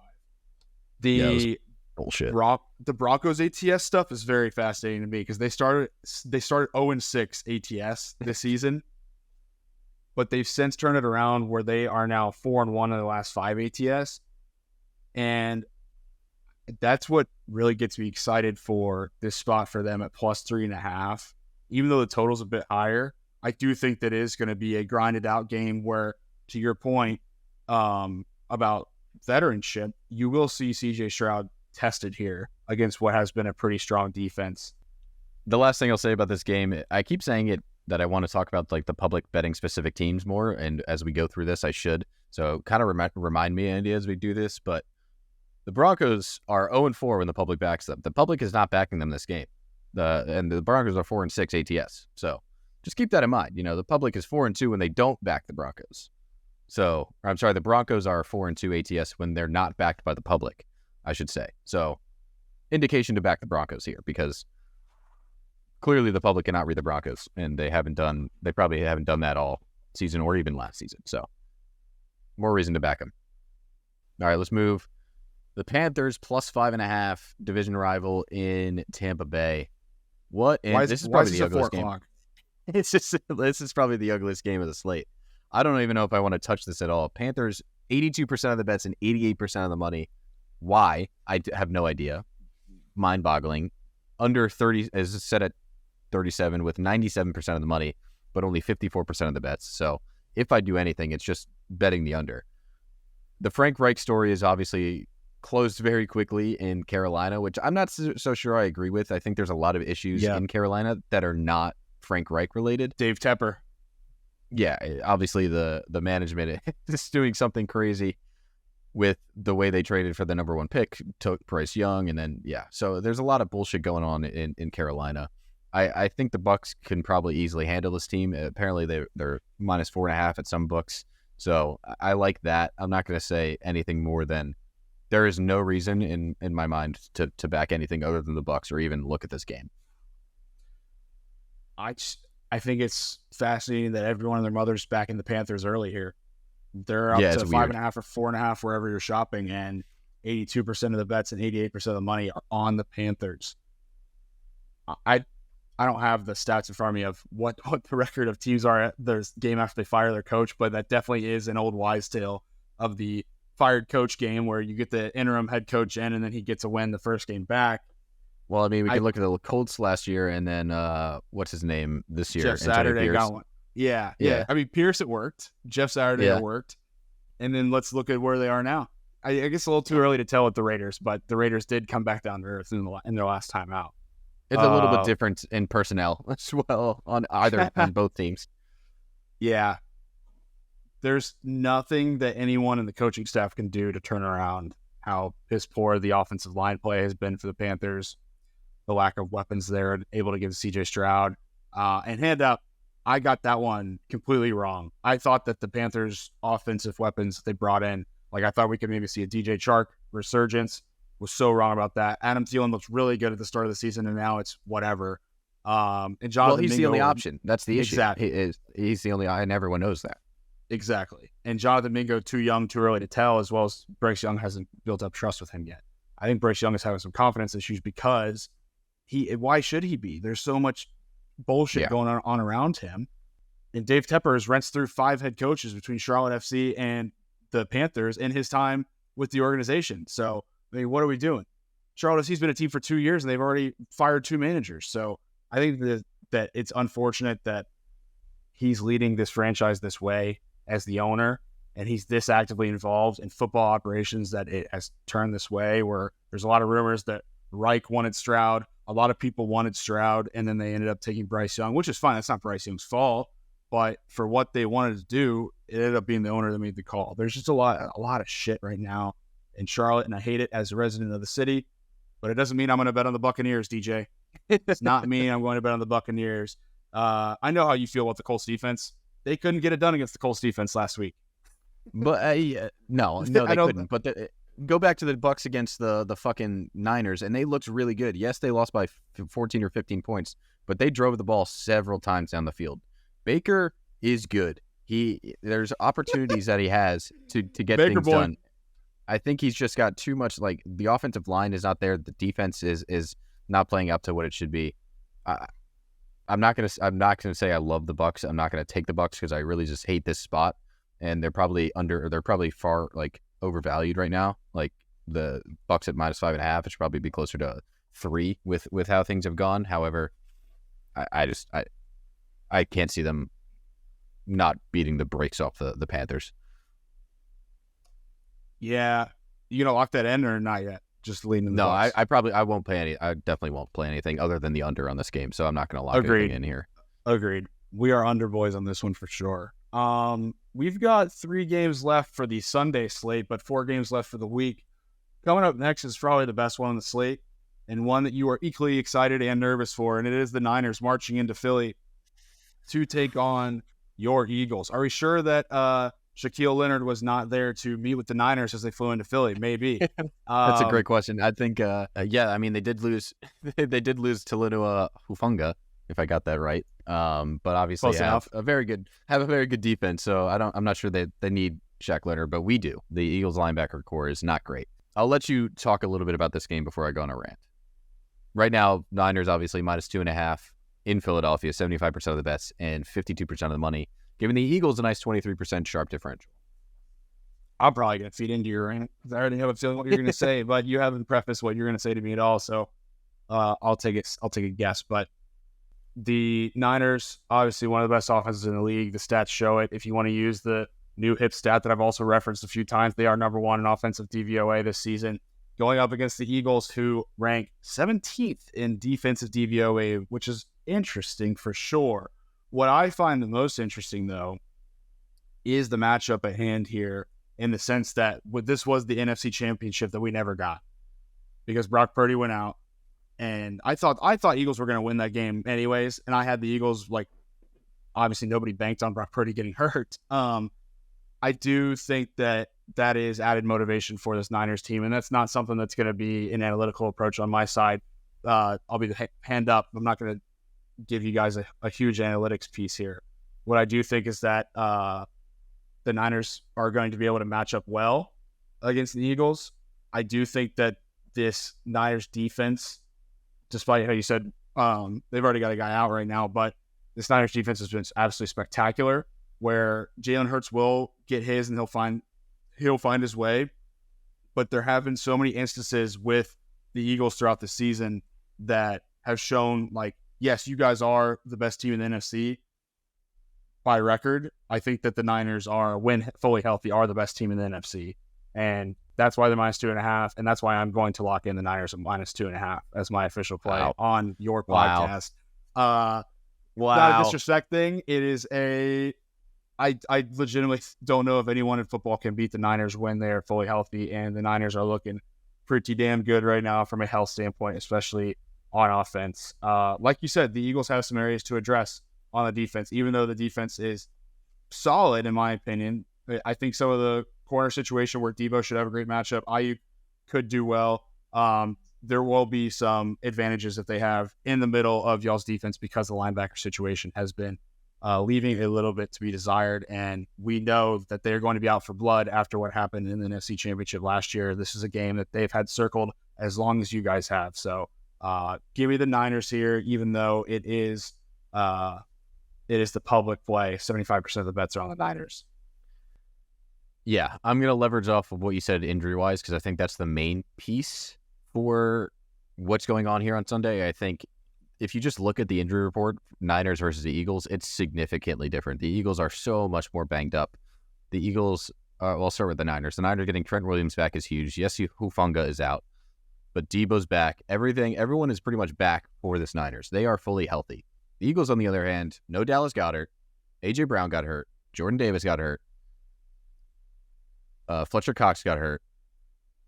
Bullshit. The Broncos ATS stuff is very fascinating to me because they started 0-6 ATS this season, but they've since turned it around where they are now 4-1 in the last 5 ATS, and that's what really gets me excited for this spot for them at +3.5. Even though the total's a bit higher, I do think that is going to be a grinded out game where, to your point about veteranship, you will see CJ Stroud tested here against what has been a pretty strong defense. The last thing I'll say about this game, I keep saying it that I want to talk about like the public betting specific teams more, and as we go through this, I should. So kind of remind me, Andy, as we do this. But the Broncos are 0-4 when the public backs them. The public is not backing them this game. And the Broncos are 4-6 ATS. So just keep that in mind. The public is 4-2 when they don't back the Broncos. So, I'm sorry, the Broncos are 4-2 ATS when they're not backed by the public, I should say. So, indication to back the Broncos here, because clearly the public cannot read the Broncos, and they probably haven't done that all season or even last season. So, more reason to back them. All right, let's move. The Panthers +5.5, division rival in Tampa Bay. This is probably the ugliest game. This is probably the ugliest game of the slate. I don't even know if I want to touch this at all. Panthers, 82% of the bets and 88% of the money. Why? I have no idea. Mind-boggling. Under 30, as set at 37 with 97% of the money, but only 54% of the bets. So if I do anything, it's just betting the under. The Frank Reich story is obviously closed very quickly in Carolina, which I'm not so sure I agree with. I think there's a lot of issues in Carolina that are not Frank Reich related. Dave Tepper. Yeah, obviously the management is doing something crazy with the way they traded for the number 1 pick, took Bryce Young, and then, so there's a lot of bullshit going on in Carolina. I think the Bucs can probably easily handle this team. Apparently they're -4.5 at some books, so I like that. I'm not going to say anything more than there is no reason in my mind to back anything other than the Bucs or even look at this game. I think it's fascinating that everyone and their mother's backing the Panthers early here. They're up to 5.5 or 4.5 wherever you're shopping, and 82% of the bets and 88% of the money are on the Panthers. I don't have the stats in front of me of what the record of teams are at their game after they fire their coach, but that definitely is an old wives' tale of the fired coach game where you get the interim head coach in and then he gets a win the first game back. Well, I mean, we can look at the Colts last year and then what's his name this year? Jeff Saturday got one. Yeah. I mean, Pierce, it worked. Jeff Saturday, it worked. And then let's look at where they are now. I guess a little too early to tell with the Raiders, but the Raiders did come back down to earth in their last time out. It's a little bit different in personnel as well on both teams. Yeah. There's nothing that anyone in the coaching staff can do to turn around how piss poor the offensive line play has been for the Panthers. The lack of weapons there, able to give CJ Stroud. And hand up, I got that one completely wrong. I thought that the Panthers' offensive weapons they brought in, like I thought we could maybe see a DJ Chark resurgence. Was so wrong about that. Adam Thielen looks really good at the start of the season, and now it's whatever. And Jonathan he's Mingo, the only option. That's the issue. Exactly. He's the only, and everyone knows that. Exactly. And Jonathan Mingo, too young, too early to tell, as well as Bryce Young hasn't built up trust with him yet. I think Bryce Young is having some confidence issues because why should he be? There's so much bullshit going on around him. And Dave Tepper has rinsed through 5 head coaches between Charlotte FC and the Panthers in his time with the organization. So, I mean, what are we doing? Charlotte FC's been a team for 2 years and they've already fired 2 managers. So I think that it's unfortunate that he's leading this franchise this way as the owner. and he's this actively involved in football operations that it has turned this way, where there's a lot of rumors that Reich wanted Stroud. A lot of people wanted Stroud, and then they ended up taking Bryce Young, which is fine. That's not Bryce Young's fault. But for what they wanted to do, it ended up being the owner that made the call. There's just a lot of shit right now in Charlotte, and I hate it as a resident of the city. But it doesn't mean I'm going to bet on the Buccaneers, DJ. It's not me. I'm going to bet on the Buccaneers. I know how you feel about the Colts defense. They couldn't get it done against the Colts defense last week. But no, they couldn't. But go back to the Bucs against the fucking Niners, and they looked really good. Yes, they lost by 14 or 15 points, but they drove the ball several times down the field. Baker is good. There's opportunities that he has to get Baker things boy. done. I think he's just got too much. Like, the offensive line is not there. The defense is not playing up to what it should be. I'm not gonna say I love the Bucs. I'm not gonna take the Bucs because I really just hate this spot, and they're probably far like overvalued right now. Like, the Bucs at -5.5, it should probably be closer to 3 with how things have gone. However, I can't see them not beating the brakes off the Panthers. Yeah. You gonna lock that in or not yet? Just leaning the Bucs. I won't play any. I definitely won't play anything other than the under on this game. So I'm not going to lock anything in here. Agreed. We are under boys on this one for sure. We've got 3 games left for the Sunday slate, but 4 games left for the week. Coming up next is probably the best one on the slate, and one that you are equally excited and nervous for, and it is the Niners marching into Philly to take on your Eagles. Are we sure that Shaquille Leonard was not there to meet with the Niners as they flew into Philly? Maybe. That's a great question. I think, I mean, they did lose. They did lose to Talanoa Hufanga, if I got that right. But obviously have a very good defense. So I'm not sure they need Shaq Leonard, but we do. The Eagles linebacker core is not great. I'll let you talk a little bit about this game before I go on a rant. Right now, Niners obviously -2.5 in Philadelphia, 75% of the bets and 52% of the money, giving the Eagles a nice 23% sharp differential. I'm probably going to feed into your rant. I already have a feeling what you're going to say, but you haven't prefaced what you're going to say to me at all. So I'll take a guess. But the Niners, obviously one of the best offenses in the league. The stats show it. If you want to use the new hip stat that I've also referenced a few times, they are number 1 in offensive DVOA this season, going up against the Eagles, who rank 17th in defensive DVOA, which is interesting for sure. What I find the most interesting, though, is the matchup at hand here, in the sense that this was the NFC Championship that we never got because Brock Purdy went out, and I thought Eagles were going to win that game anyways, and I had the Eagles, like, obviously nobody banked on Brock Purdy getting hurt. I do think that is added motivation for this Niners team, and that's not something that's going to be an analytical approach on my side. I'll be the hand up. I'm not going to give you guys a huge analytics piece here. What I do think is that the Niners are going to be able to match up well against the Eagles. I do think that this Niners defense, despite how you said they've already got a guy out right now, but this Niners defense has been absolutely spectacular, where Jalen Hurts will get his and he'll find his way. But there have been so many instances with the Eagles throughout the season that have shown, like, yes, you guys are the best team in the NFC by record. I think that the Niners are, when fully healthy, are the best team in the NFC. And that's why they're -2.5. And that's why I'm going to lock in the Niners at -2.5 as my official play on your podcast. Not a disrespect thing. It is I legitimately don't know if anyone in football can beat the Niners when they're fully healthy, and the Niners are looking pretty damn good right now from a health standpoint, especially on offense. Like you said, the Eagles have some areas to address on the defense, even though the defense is solid, in my opinion. I think some of the corner situation where Debo should have a great matchup, Ayuk could do well. There will be some advantages that they have in the middle of y'all's defense because the linebacker situation has been leaving a little bit to be desired, and we know that they're going to be out for blood after what happened in the NFC Championship last year. This is a game that they've had circled as long as you guys have. So give me the Niners here, even though it is the public play. 75% of the bets are on the Niners. Yeah, I'm going to leverage off of what you said injury-wise, because I think that's the main piece for what's going on here on Sunday. I think if you just look at the injury report, Niners versus the Eagles, it's significantly different. The Eagles are so much more banged up. The Eagles I'll start with the Niners. The Niners getting Trent Williams back is huge. Yes, Hufanga is out, but Debo's back. Everyone is pretty much back for this Niners. They are fully healthy. The Eagles, on the other hand, no Dallas Goedert. A.J. Brown got hurt. Jordan Davis got hurt. Fletcher Cox got hurt.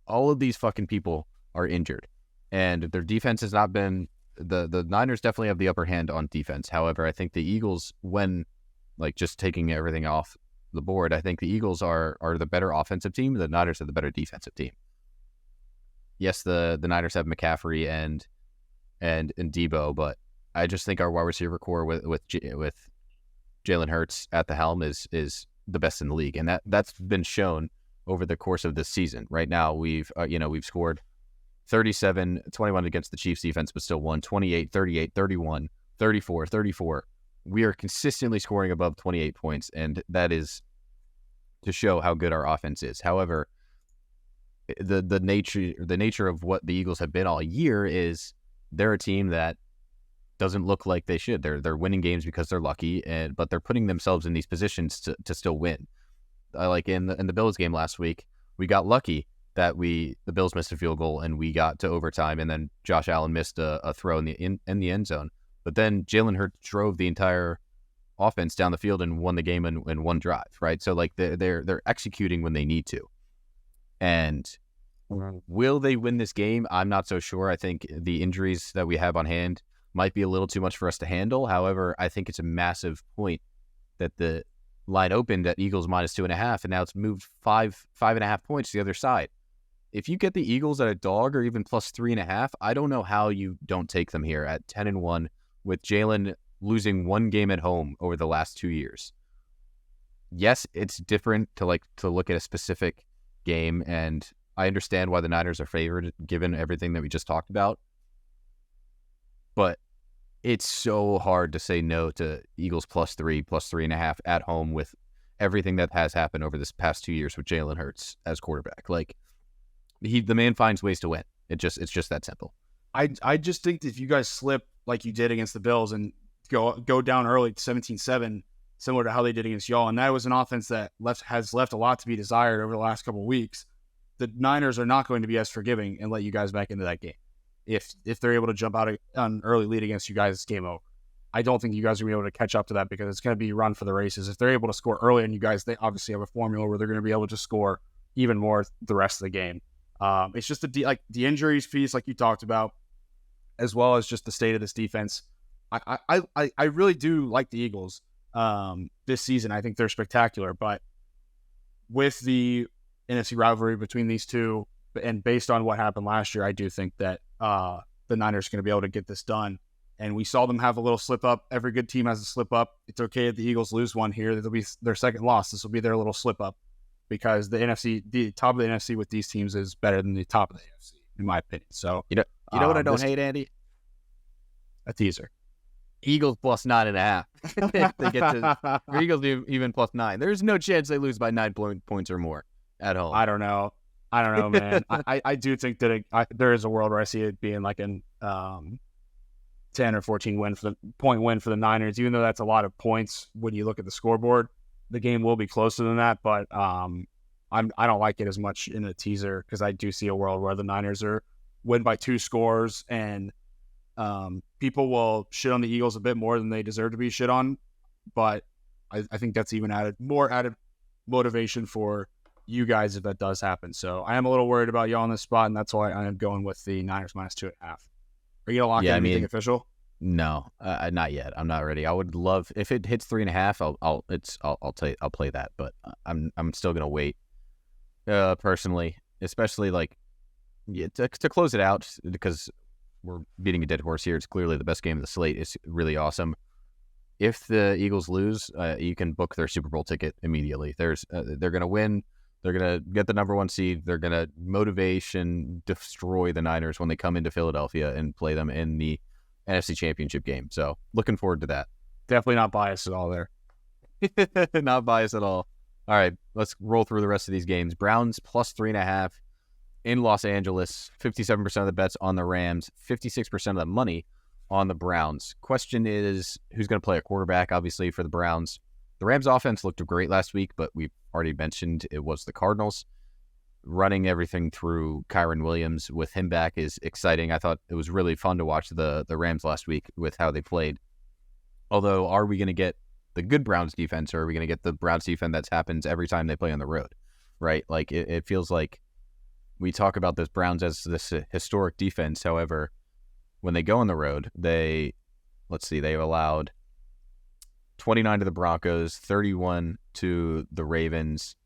All of these fucking people are injured. And their defense has not been... The Niners definitely have the upper hand on defense. However, I think the Eagles, when just taking everything off the board, I think the Eagles are the better offensive team. The Niners are the better defensive team. Yes, the Niners have McCaffrey and Debo, but I just think our wide receiver core with Jalen Hurts at the helm is the best in the league, and that's been shown over the course of this season. Right now, we've scored 37-21 against the Chiefs defense, but still won 28, 38, 31, 34, 34. We are consistently scoring above 28 points, and that is to show how good our offense is. However, the nature of what the Eagles have been all year is they're a team that doesn't look like they should. They're winning games because they're lucky, but they're putting themselves in these positions to still win. Like in the Bills game last week, we got lucky that the Bills missed a field goal and we got to overtime, and then Josh Allen missed a throw in the end zone. But then Jalen Hurts drove the entire offense down the field and won the game in one drive, right? So they're executing when they need to. And will they win this game? I'm not so sure. I think the injuries that we have on hand might be a little too much for us to handle. However, I think it's a massive point that the line opened at Eagles -2.5, and now it's moved 5.5 points to the other side. If you get the Eagles at a dog or even +3.5, I don't know how you don't take them here at 10-1 with Jalen losing one game at home over the last 2 years. Yes, it's different to look at a specific game, and I understand why the Niners are favored given everything that we just talked about. But it's so hard to say no to Eagles +3, +3.5 at home with everything that has happened over this past 2 years with Jalen Hurts as quarterback. The man finds ways to win. It's just that simple. I just think that if you guys slip like you did against the Bills and go down early to 17-7, similar to how they did against y'all, and that was an offense that has left a lot to be desired over the last couple of weeks, the Niners are not going to be as forgiving and let you guys back into that game. If they're able to jump out an early lead against you guys, it's game over. I don't think you guys are going to be able to catch up to that because it's going to be run for the races. If they're able to score early on you guys, they obviously have a formula where they're going to be able to score even more the rest of the game. It's just the injuries piece, like you talked about, as well as just the state of this defense. I really do like the Eagles this season. I think they're spectacular, but with the NFC rivalry between these two, and based on what happened last year, I do think that the Niners are going to be able to get this done. And we saw them have a little slip up. Every good team has a slip up. It's okay if the Eagles lose one here. That'll be their second loss. This will be their little slip up because the top of the NFC with these teams is better than the top of the AFC, in my opinion. So you know what I don't hate, Andy? A teaser. Eagles +9.5. They get to Eagles even +9. There's no chance they lose by 9 points or more at home. I don't know, man. I do think that there is a world where I see it being like an 10 or 14 win for the Niners. Even though that's a lot of points when you look at the scoreboard, the game will be closer than that. But I don't like it as much in a teaser because I do see a world where the Niners win by 2 scores and people will shit on the Eagles a bit more than they deserve to be shit on. But I think that's even added motivation for you guys if that does happen. So I am a little worried about y'all on this spot, and that's why I am going with the Niners -2.5. Are you gonna lock in anything official? No, not yet. I'm not ready. I would love if it hits 3.5. I'll play that, but I'm still gonna wait. Personally, especially to close it out because we're beating a dead horse here. It's clearly the best game of the slate. It's really awesome. If the Eagles lose, you can book their Super Bowl ticket immediately. They're gonna win. They're going to get the number 1 seed. They're going to motivation destroy the Niners when they come into Philadelphia and play them in the NFC Championship game. So looking forward to that. Definitely not biased at all there. Not biased at all. All right, let's roll through the rest of these games. Browns +3.5 in Los Angeles. 57% of the bets on the Rams. 56% of the money on the Browns. Question is, who's going to play a quarterback, obviously, for the Browns? The Rams offense looked great last week, but we already mentioned, it was the Cardinals. Running everything through Kyren Williams with him back is exciting. I thought it was really fun to watch the Rams last week with how they played. Although, are we going to get the good Browns defense, or are we going to get the Browns defense that happens every time they play on the road, right? Like, it feels like we talk about this Browns as this historic defense. However, when they go on the road, they've allowed 29 to the Broncos, 31 to the Ravens,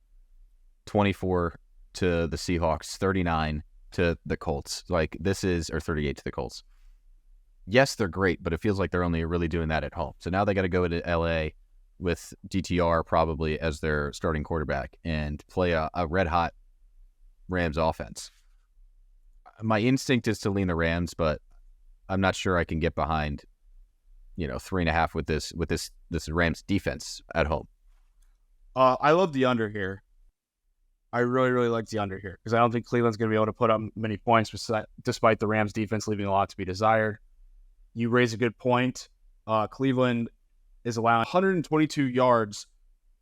24 to the Seahawks, 39 to the Colts. Or 38 to the Colts. Yes, they're great, but it feels like they're only really doing that at home. So now they got to go to LA with DTR probably as their starting quarterback and play a red-hot Rams offense. My instinct is to lean the Rams, but I'm not sure I can get behind, 3.5 with this Rams defense at home. I love the under here. I really, really like the under here because I don't think Cleveland's going to be able to put up many points despite the Rams defense leaving a lot to be desired. You raise a good point. Cleveland is allowing 122 yards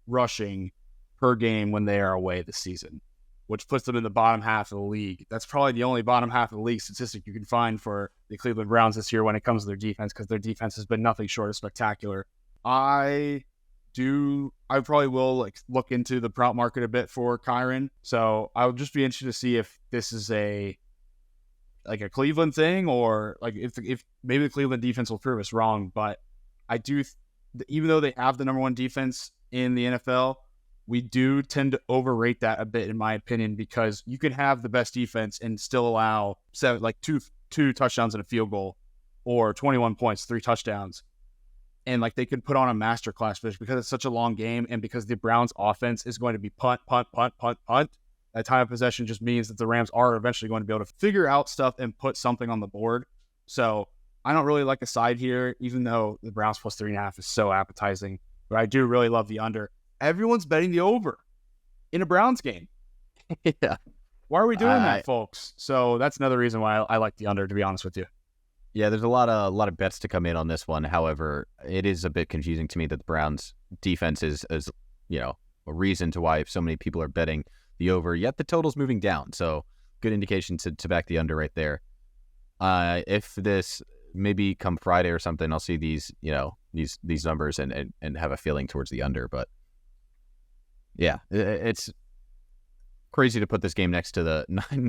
rushing per game when they are away this season, which puts them in the bottom half of the league. That's probably the only bottom half of the league statistic you can find for the Cleveland Browns this year when it comes to their defense, because their defense has been nothing short of spectacular. I probably will look into the prop market a bit for Kyren. So I would just be interested to see if this is a Cleveland thing, or if maybe the Cleveland defense will prove us wrong. But I do, even though they have the number one defense in the NFL, we do tend to overrate that a bit, in my opinion, because you can have the best defense and still allow two touchdowns and a field goal, or 21 points, 3 touchdowns. And they could put on a masterclass finish because it's such a long game, and because the Browns offense is going to be punt. That time of possession just means that the Rams are eventually going to be able to figure out stuff and put something on the board. So I don't really like the side here, even though the Browns plus 3.5 is so appetizing. But I do really love the under. Everyone's betting the over in a Browns game. Yeah. Why are we doing that, folks? So that's another reason why I like the under, to be honest with you. Yeah, there's a lot of bets to come in on this one. However, it is a bit confusing to me that the Browns defense is a reason to why so many people are betting the over, yet the total's moving down. So good indication to back the under right there. If this maybe come Friday or something, I'll see these numbers and have a feeling towards the under. But yeah, it's crazy to put this game next to the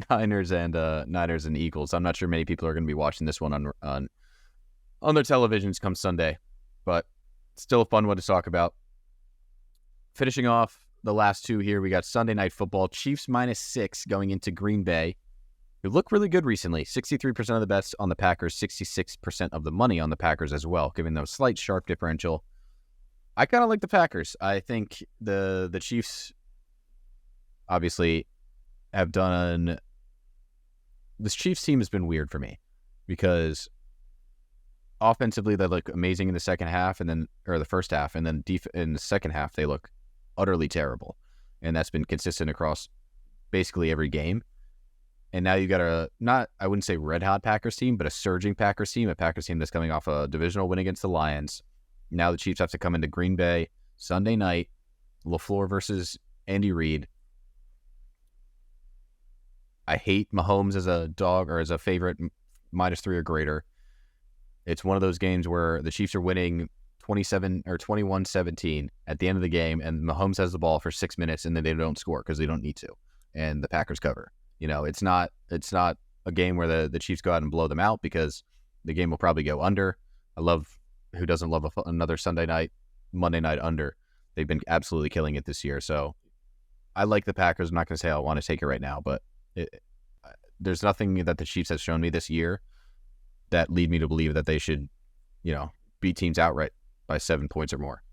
Niners and Eagles. I'm not sure many people are going to be watching this one on their televisions come Sunday, but still a fun one to talk about. Finishing off the last two here, we got Sunday Night Football. Chiefs -6 going into Green Bay, who look really good recently. 63% of the bets on the Packers, 66% of the money on the Packers as well, giving them a slight sharp differential. I kind of like the Packers. I think the Chiefs obviously have done... This Chiefs team has been weird for me because offensively they look amazing in the second half or the first half, and then in the second half they look utterly terrible. And that's been consistent across basically every game. And now you got I wouldn't say red hot Packers team, but a surging Packers team, a Packers team that's coming off a divisional win against the Lions. Now the Chiefs have to come into Green Bay Sunday night, LaFleur versus Andy Reid. I hate Mahomes as a dog or as a favorite -3 or greater. It's one of those games where the Chiefs are winning 27 or 21-17 at the end of the game, and Mahomes has the ball for 6 minutes, and then they don't score because they don't need to, and the Packers cover. It's not a game where the Chiefs go out and blow them out, because the game will probably go under. Who doesn't love another Monday night under? They've been absolutely killing it this year. So I like the Packers. I'm not going to say I want to take it right now, but there's nothing that the Chiefs have shown me this year that lead me to believe that they should, beat teams outright by 7 points or more.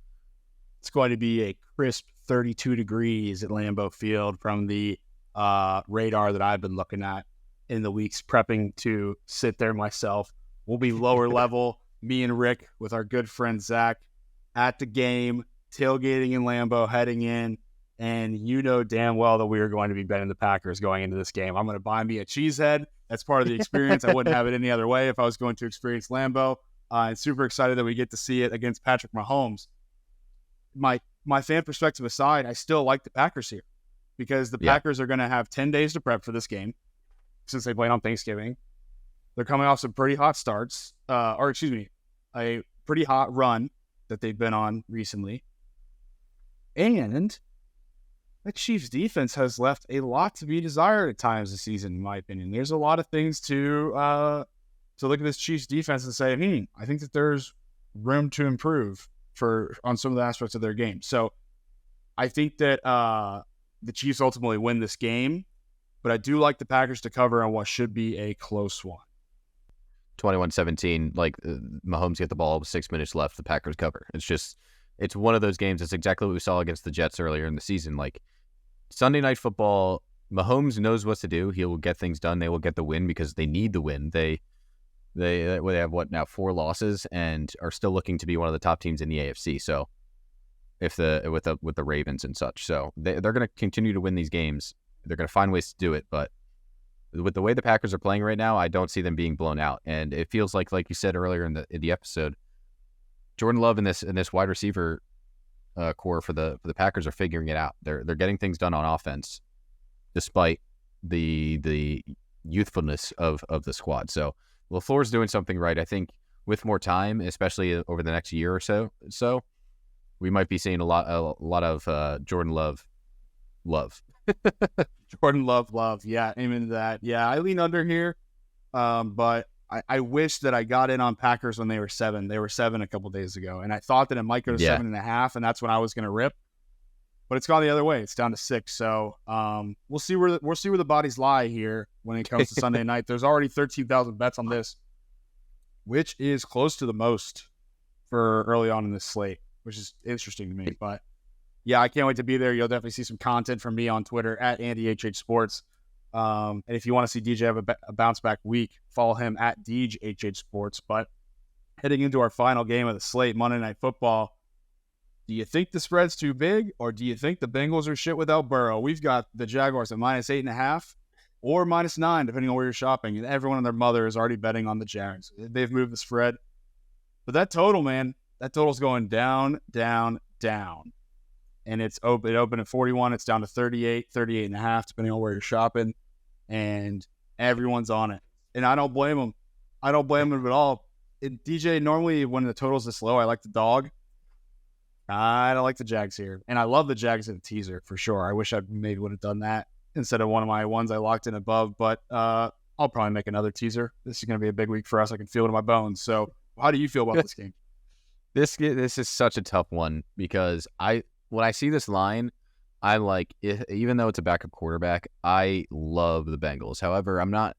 It's going to be a crisp 32 degrees at Lambeau Field from the radar that I've been looking at in the weeks prepping to sit there myself. We'll be lower level, me and Rick with our good friend Zach at the game, tailgating in Lambeau, heading in, and damn well that we are going to be betting the Packers going into this game. I'm going to buy me a cheesehead. That's part of the experience. I wouldn't have it any other way if I was going to experience Lambeau. And super excited that we get to see it against Patrick Mahomes. My my fan perspective aside, I still like the Packers here because the Packers are going to have 10 days to prep for this game since they played on Thanksgiving. They're coming off some pretty hot starts, a pretty hot run that they've been on recently. And the Chiefs defense has left a lot to be desired at times this season, in my opinion. There's a lot of things to look at this Chiefs defense and say, I think that there's room to improve on some of the aspects of their game. So I think that the Chiefs ultimately win this game, but I do like the Packers to cover on what should be a close one. 21-17, Mahomes get the ball with 6 minutes left, the Packers cover. It's one of those games. It's exactly what we saw against the Jets earlier in the season. Sunday Night Football, Mahomes knows what to do. He will get things done. They will get the win because they need the win. They have 4 losses and are still looking to be one of the top teams in the AFC. So with the Ravens and such, so they're going to continue to win these games. They're going to find ways to do it, but with the way the Packers are playing right now, I don't see them being blown out. And it feels like you said earlier in the episode, Jordan Love in this wide receiver core for the Packers are figuring it out. They're getting things done on offense, despite the youthfulness of the squad. So LaFleur's doing something right. I think with more time, especially over the next year or so, we might be seeing a lot of Jordan Love. Jordan Love. Yeah, amen to that. Yeah, I lean under here, but I wish that I got in on Packers when they were 7. They were 7 a couple days ago, and I thought that it might go to 7.5, and that's when I was going to rip. But it's gone the other way. It's down to 6. So we'll see where the bodies lie here when it comes to Sunday night. There's already 13,000 bets on this, which is close to the most for early on in this slate, which is interesting to me. But yeah, I can't wait to be there. You'll definitely see some content from me on Twitter at AndyHHSports. And if you want to see DJ have a bounce back week, follow him at DegeHHSports. But heading into our final game of the slate, Monday Night Football, do you think the spread's too big, or do you think the Bengals are shit without Burrow? We've got the Jaguars at -8.5 or -9, depending on where you're shopping. And everyone and their mother is already betting on the Jags. They've moved the spread. But that total, man, that total's going down, down, down. And it opened at 41. It's down to 38, 38.5, depending on where you're shopping. And everyone's on it. And I don't blame them. I don't blame them at all. DJ, normally when the total's this low, I like the dog. I don't like the Jags here. And I love the Jags in the teaser for sure. I wish I maybe would have done that instead of one of my ones I locked in above. But I'll probably make another teaser. This is going to be a big week for us. I can feel it in my bones. So how do you feel about this game? This is such a tough one because when I see this line, I like, even though it's a backup quarterback, I love the Bengals. However, I'm not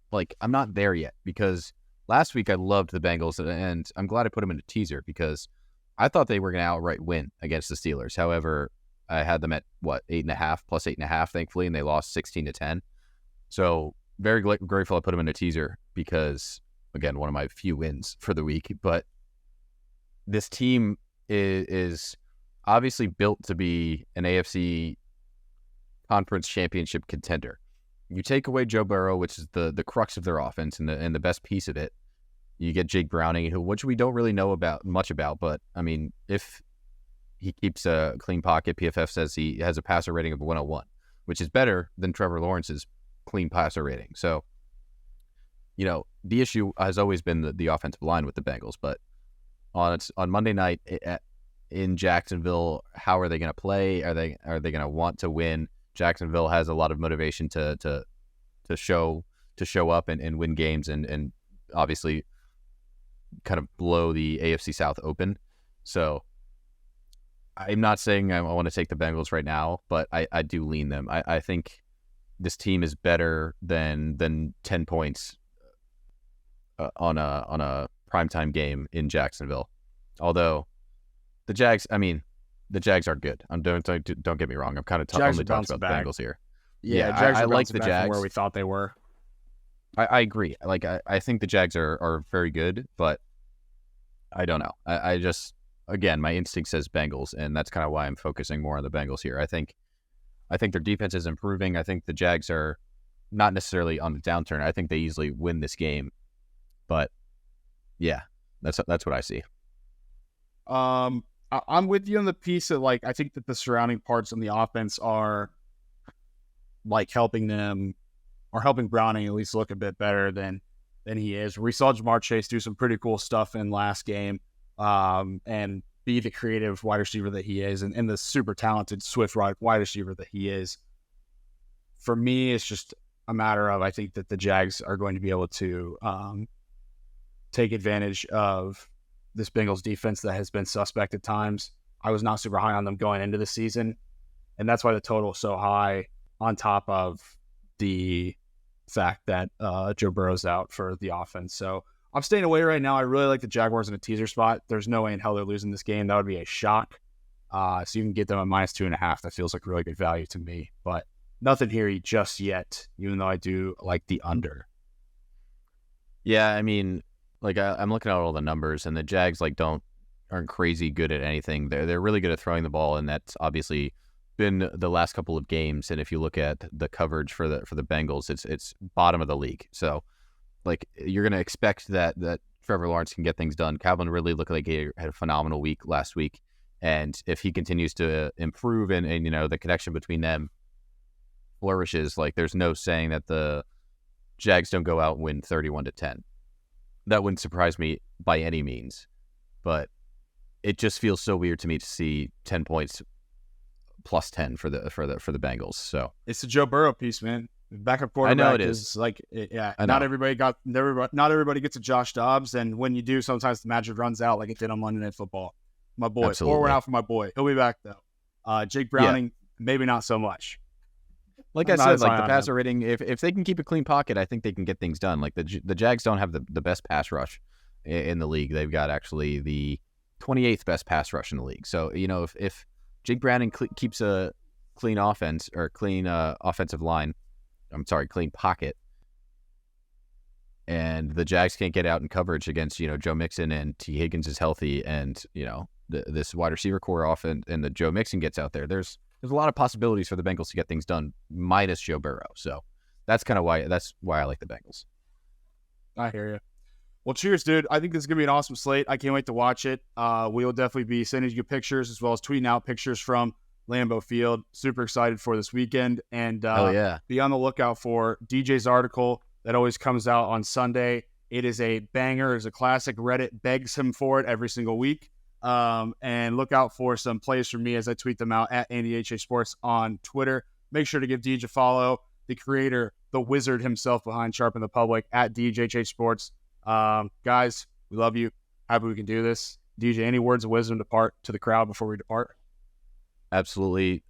there yet because last week I loved the Bengals, and I'm glad I put them in a teaser because I thought they were going to outright win against the Steelers. However, I had them at 8.5 plus 8.5, thankfully, and they lost 16-10. So very grateful I put them in a teaser because, again, one of my few wins for the week. But this team is obviously built to be an AFC conference championship contender. You take away Joe Burrow, which is the crux of their offense and the best piece of it. You get Jake Browning, which we don't really know much about, but I mean, if he keeps a clean pocket, PFF says he has a passer rating of 101, which is better than Trevor Lawrence's clean passer rating. So, the issue has always been the offensive line with the Bengals, but on Monday night in Jacksonville, how are they going to play? Are they going to want to win? Jacksonville has a lot of motivation to show up and win games and obviously kind of blow the AFC South open. So I'm not saying I want to take the Bengals right now, but I do lean them. I think this team is better than 10 points on a primetime game in Jacksonville. Although the Jags are good. Don't get me wrong. I'm kind of only talking about the Bengals here. Yeah, Jags I like the Jags where we thought they were. I agree. I think the Jags are very good, but I don't know. I just, again, my instinct says Bengals, and that's kind of why I'm focusing more on the Bengals here. I think their defense is improving. I think the Jags are not necessarily on the downturn. I think they easily win this game, but yeah, that's what I see. I I'm with you on the piece of like I think that the surrounding parts on the offense are like helping Browning at least look a bit better than he is. We saw Jamar Chase do some pretty cool stuff in last game, and be the creative wide receiver that he is, and the super talented swift wide receiver that he is. For me, it's just a matter of I think that the Jags are going to be able to take advantage of this Bengals defense that has been suspect at times. I was not super high on them going into the season, and that's why the total is so high, on top of the fact that Joe Burrow's out for the offense. So I'm staying away right now. I really like the Jaguars in a teaser spot. There's no way in hell they're losing this game. That would be a shock. So you can get them at -2.5. That feels like really good value to me, but nothing here just yet, even though I do like the under. Yeah, I mean, like I'm looking at all the numbers, and the Jags aren't crazy good at anything. They're really good at throwing the ball, and that's obviously been the last couple of games. And if you look at the coverage for the Bengals, it's bottom of the league. So like you're going to expect that Trevor Lawrence can get things done. Calvin Ridley looked like he had a phenomenal week last week, and if he continues to improve and you know the connection between them flourishes, like there's no saying that the Jags don't go out and win 31-10. That wouldn't surprise me by any means, but it just feels so weird to me to see 10 points plus 10 for the Bengals. So it's the Joe Burrow piece, man. Backup quarterback. I know it is like, yeah. Not everybody gets a Josh Dobbs, and when you do, sometimes the magic runs out, like it did on Monday Night Football. My boy, forward out for my boy. He'll be back though. Jake Browning, maybe not so much. Like I said, like the passer rating, if they can keep a clean pocket, I think they can get things done. Like the Jags don't have the best pass rush in the league. They've got actually the 28th best pass rush in the league. So, you know, if Jake Browning keeps a clean offense or clean offensive line, clean pocket, and the Jags can't get out in coverage against, you know, Joe Mixon, and T. Higgins is healthy, and, you know, this wide receiver core off and the Joe Mixon gets out there, there's a lot of possibilities for the Bengals to get things done, minus Joe Burrow. So that's why I like the Bengals. I hear you. Well, cheers, dude. I think this is going to be an awesome slate. I can't wait to watch it. We will definitely be sending you pictures as well as tweeting out pictures from Lambeau Field. Super excited for this weekend. And be on the lookout for DJ's article that always comes out on Sunday. It is a banger. It's a classic. Reddit begs him for it every single week. And look out for some plays from me as I tweet them out at AndyHA Sports on Twitter. Make sure to give DJ a follow. The creator, the wizard himself behind Sharpen the Public at DJHA Sports. Guys, we love you. Happy we can do this. DJ, any words of wisdom to the crowd before we depart? Absolutely.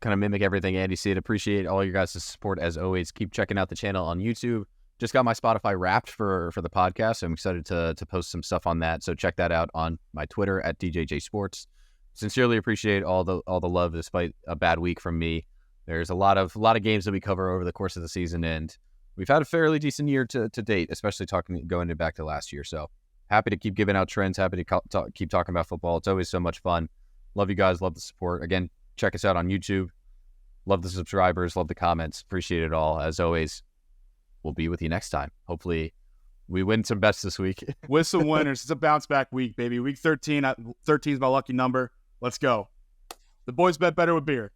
Kind of mimic everything Andy said. Appreciate all your guys' support as always. Keep checking out the channel on YouTube. Just got my Spotify Wrapped for the podcast. I'm excited to post some stuff on that. So check that out on my Twitter at DJJ Sports. Sincerely appreciate all the love despite a bad week from me. There's a lot of games that we cover over the course of the season, and we've had a fairly decent year to date, especially going back to last year. So happy to keep giving out trends. Happy to keep talking about football. It's always so much fun. Love you guys. Love the support. Again, check us out on YouTube. Love the subscribers. Love the comments. Appreciate it all. As always, we'll be with you next time. Hopefully we win some bets this week. With some winners. It's a bounce back week, baby. Week 13. 13 is my lucky number. Let's go. The boys bet better with beer.